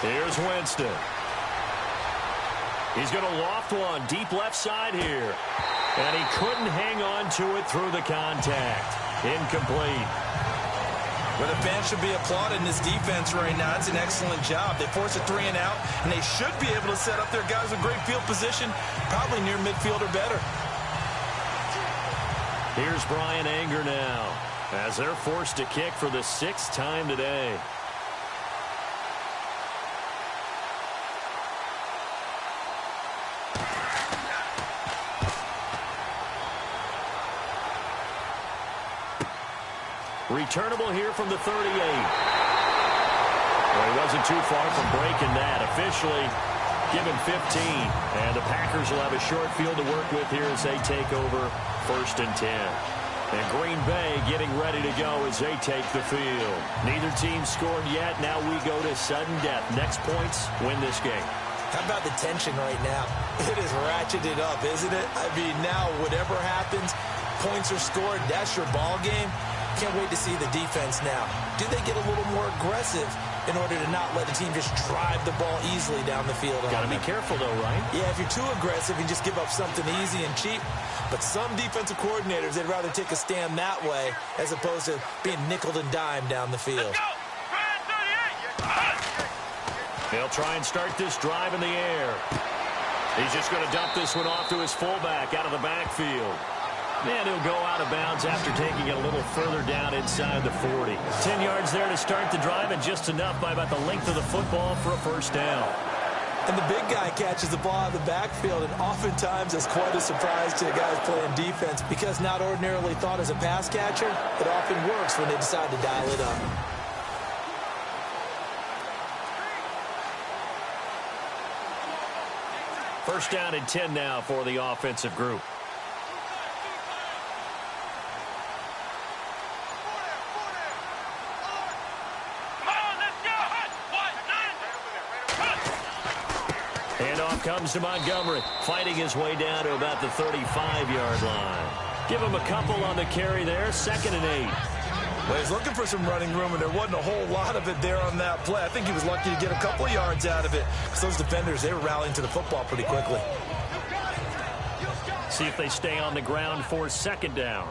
Here's Winston. He's going to loft one deep left side here. And he couldn't hang on to it through the contact. Incomplete. Well, the fans should be applauding this defense right now. It's an excellent job. They force a 3 and out, and they should be able to set up their guys with great field position, probably near midfield or better. Here's Brian Anger now, as they're forced to kick for the 6th time today. Returnable here from the 38. Well, he wasn't too far from breaking that. Officially given 15. And the Packers will have a short field to work with here as they take over 1st and 10. And Green Bay getting ready to go as they take the field. Neither team scored yet. Now we go to sudden death. Next points win this game. How about the tension right now? It is ratcheted up, isn't it? I mean, now whatever happens, points are scored. That's your ball game. Can't wait to see the defense now. Do they get a little more aggressive in order to not let the team just drive the ball easily down the field? Got to be careful, though, right? Yeah, if you're too aggressive and just give up something easy and cheap. But some defensive coordinators, they'd rather take a stand that way as opposed to being nickeled and dimed down the field. They'll try and start this drive in the air. He's just going to dump this one off to his fullback out of the backfield. And he'll go out of bounds after taking it a little further down inside the 40. 10 yards there to start the drive, and just enough by about the length of the football for a first down. And the big guy catches the ball out of the backfield, and oftentimes it's quite a surprise to the guys playing defense because not ordinarily thought as a pass catcher, it often works when they decide to dial it up. First down and 10 now for the offensive group. Handoff comes to Montgomery, fighting his way down to about the 35-yard line. Give him a couple on the carry there, 2nd and 8. Well, he's looking for some running room, and there wasn't a whole lot of it there on that play. I think he was lucky to get a couple of yards out of it because those defenders, they were rallying to the football pretty quickly. see if they stay on the ground for second down.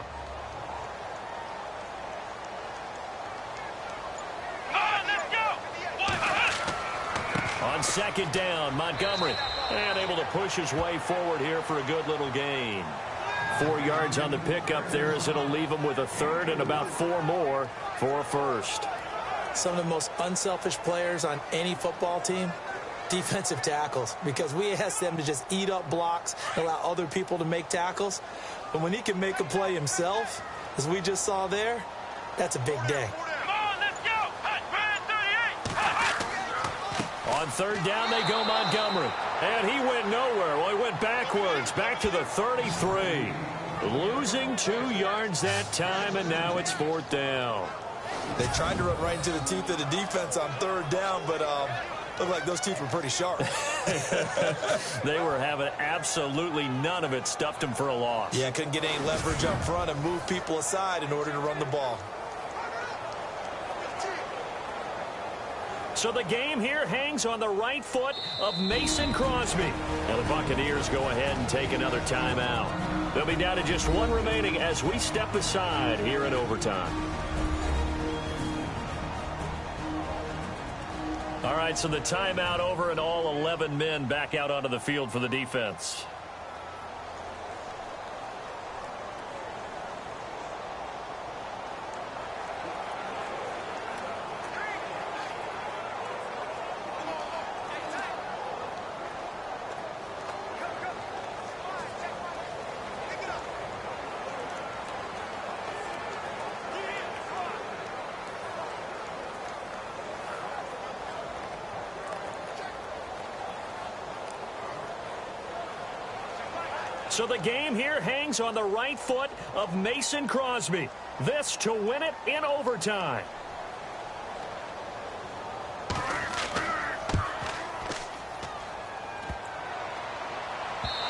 On second down, Montgomery, and able to push his way forward here for a good little gain. 4 yards on the pickup there, as it'll leave him with a third and about 4 more for a first. Some of the most unselfish players on any football team, defensive tackles, because we ask them to just eat up blocks and allow other people to make tackles. But when he can make a play himself, as we just saw there, that's a big day. On third down, they go Montgomery. And he went nowhere. Well, he went backwards, back to the 33. Losing 2 yards that time, and now it's fourth down. They tried to run right into the teeth of the defense on third down, but looked like those teeth were pretty sharp. They were having absolutely none of it. Stuffed him for a loss. Yeah, couldn't get any leverage up front and move people aside in order to run the ball. So the game here hangs on the right foot of Mason Crosby. And the Buccaneers go ahead and take another timeout. They'll be down to just 1 remaining as we step aside here in overtime. All right, so the timeout over and all 11 men back out onto the field for the defense. So the game here hangs on the right foot of Mason Crosby. This to win it in overtime.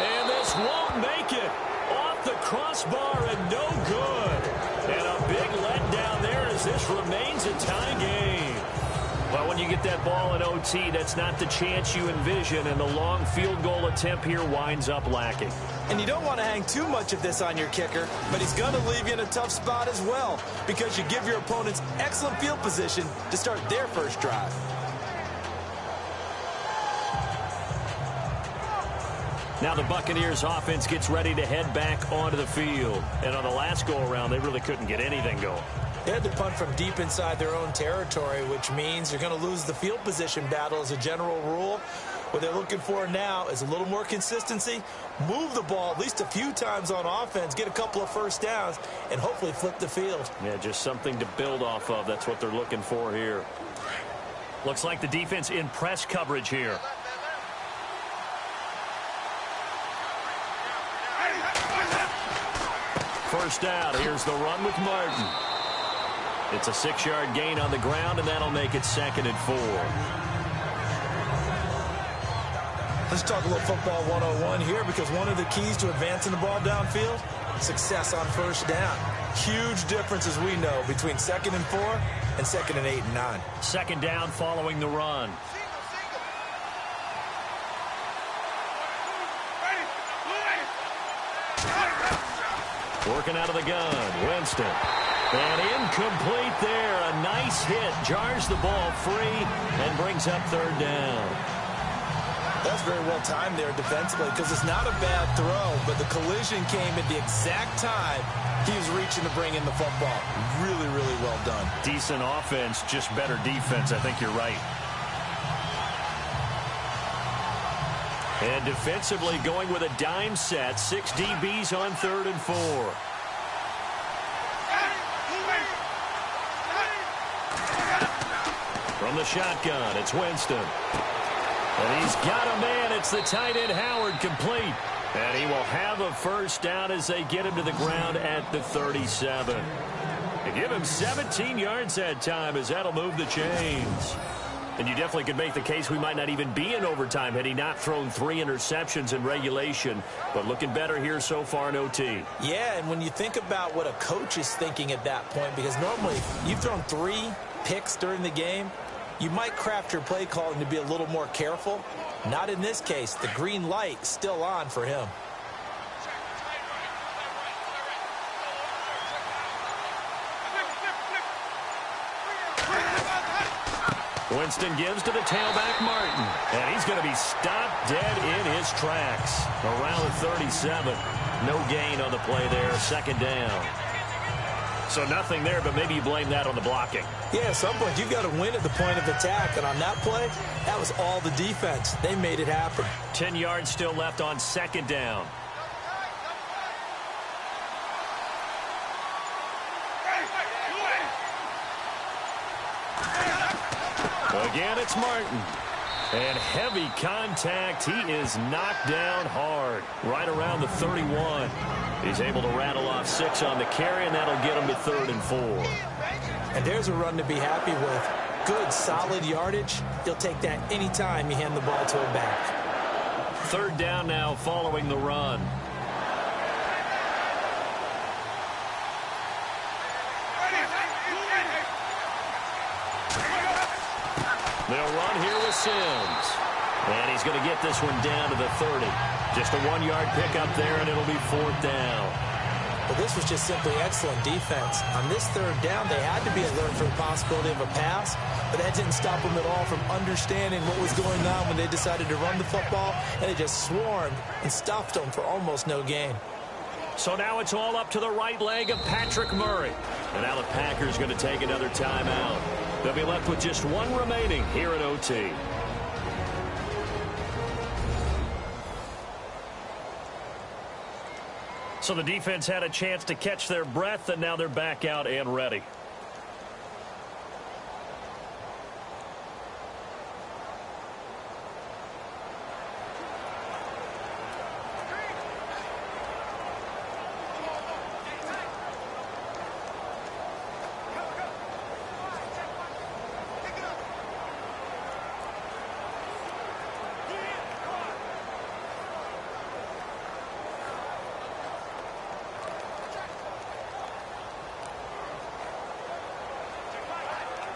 And this won't make it. Off the crossbar and no good. And a big letdown there as this remains a tie game. Well, when you get that ball in OT, that's not the chance you envision, and the long field goal attempt here winds up lacking. And you don't want to hang too much of this on your kicker, but he's going to leave you in a tough spot as well, because you give your opponents excellent field position to start their first drive. Now the Buccaneers offense gets ready to head back onto the field. And on the last go-around, they really couldn't get anything going. They had to punt from deep inside their own territory, which means you're going to lose the field position battle as a general rule. What they're looking for now is a little more consistency, move the ball at least a few times on offense, get a couple of first downs, and hopefully flip the field. Yeah, just something to build off of. That's what they're looking for here. Looks like the defense in press coverage here. First down. Here's the run with Martin. It's a 6-yard gain on the ground, and that'll make it 2nd and 4. Let's talk a little football 101 here, because one of the keys to advancing the ball downfield, success on first down. Huge difference, as we know, between 2nd and 4 and 2nd and 8 and 9. Second down following the run. Working out of the gun, Winston. And incomplete there. A nice hit. Jars the ball free and brings up third down. That's very well timed there defensively, because it's not a bad throw, but the collision came at the exact time he was reaching to bring in the football. Really, really well done. Decent offense, just better defense. I think you're right. And defensively going with a dime set. 6 DBs on 3rd and 4. From the shotgun, it's Winston. And he's got a man. It's the tight end, Howard, complete. And he will have a first down as they get him to the ground at the 37. They give him 17 yards that time, as that'll move the chains. And you definitely could make the case we might not even be in overtime had he not thrown 3 interceptions in regulation. But looking better here so far in OT. Yeah, and when you think about what a coach is thinking at that point, because normally you've thrown 3 picks during the game, you might craft your play calling to be a little more careful. Not in this case. The green light still on for him. Winston gives to the tailback, Martin. And he's going to be stopped dead in his tracks. Around the 37. No gain on the play there. Second down. So nothing there, but maybe you blame that on the blocking. Yeah, at some point, you've got to win at the point of attack. And on that play, that was all the defense. They made it happen. 10 yards still left on second down. Again, it's Martin. And heavy contact. He is knocked down hard. Right around the 31. He's able to rattle off 6 on the carry, and that'll get him to 3rd and 4. And there's a run to be happy with. Good, solid yardage. You'll take that anytime you hand the ball to a back. 3rd down now following the run. They'll run here with Sims. And he's going to get this one down to the 30. Just a 1-yard pickup there, and it'll be 4th down. Well, this was just simply excellent defense. On this 3rd down, they had to be alert for the possibility of a pass, but that didn't stop them at all from understanding what was going on when they decided to run the football, and they just swarmed and stuffed them for almost no gain. So now it's all up to the right leg of Patrick Murray. And now the Packers going to take another timeout. They'll be left with just 1 remaining here at OT. So the defense had a chance to catch their breath, and now they're back out and ready.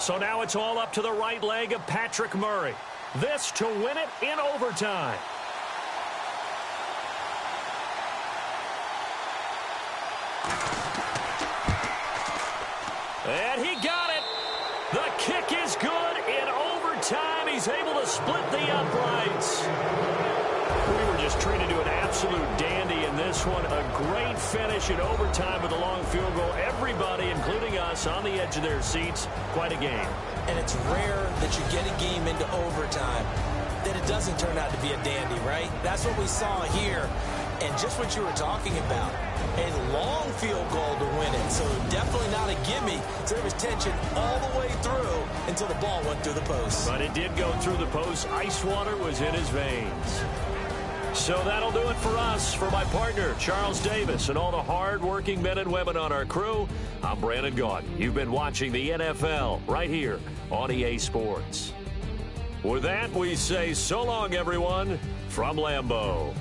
So now it's all up to the right leg of Patrick Murray. This to win it in overtime. And he got it. The kick is good in overtime. He's able to split the uprights. We were just treated to an absolute dandy in this one. A great finish in overtime with a long field goal. Everybody, including us, on the edge of their seats. Quite a game. And it's rare that you get a game into overtime that it doesn't turn out to be a dandy, right? That's what we saw here. And just what you were talking about, a long field goal to win it. So definitely not a gimme. So there was tension all the way through until the ball went through the post. But it did go through the post. Ice water was in his veins. So that'll do it for us. For my partner, Charles Davis, and all the hard-working men and women on our crew, I'm Brandon Gaudin. You've been watching the NFL right here on EA Sports. With that, we say so long, everyone, from Lambeau.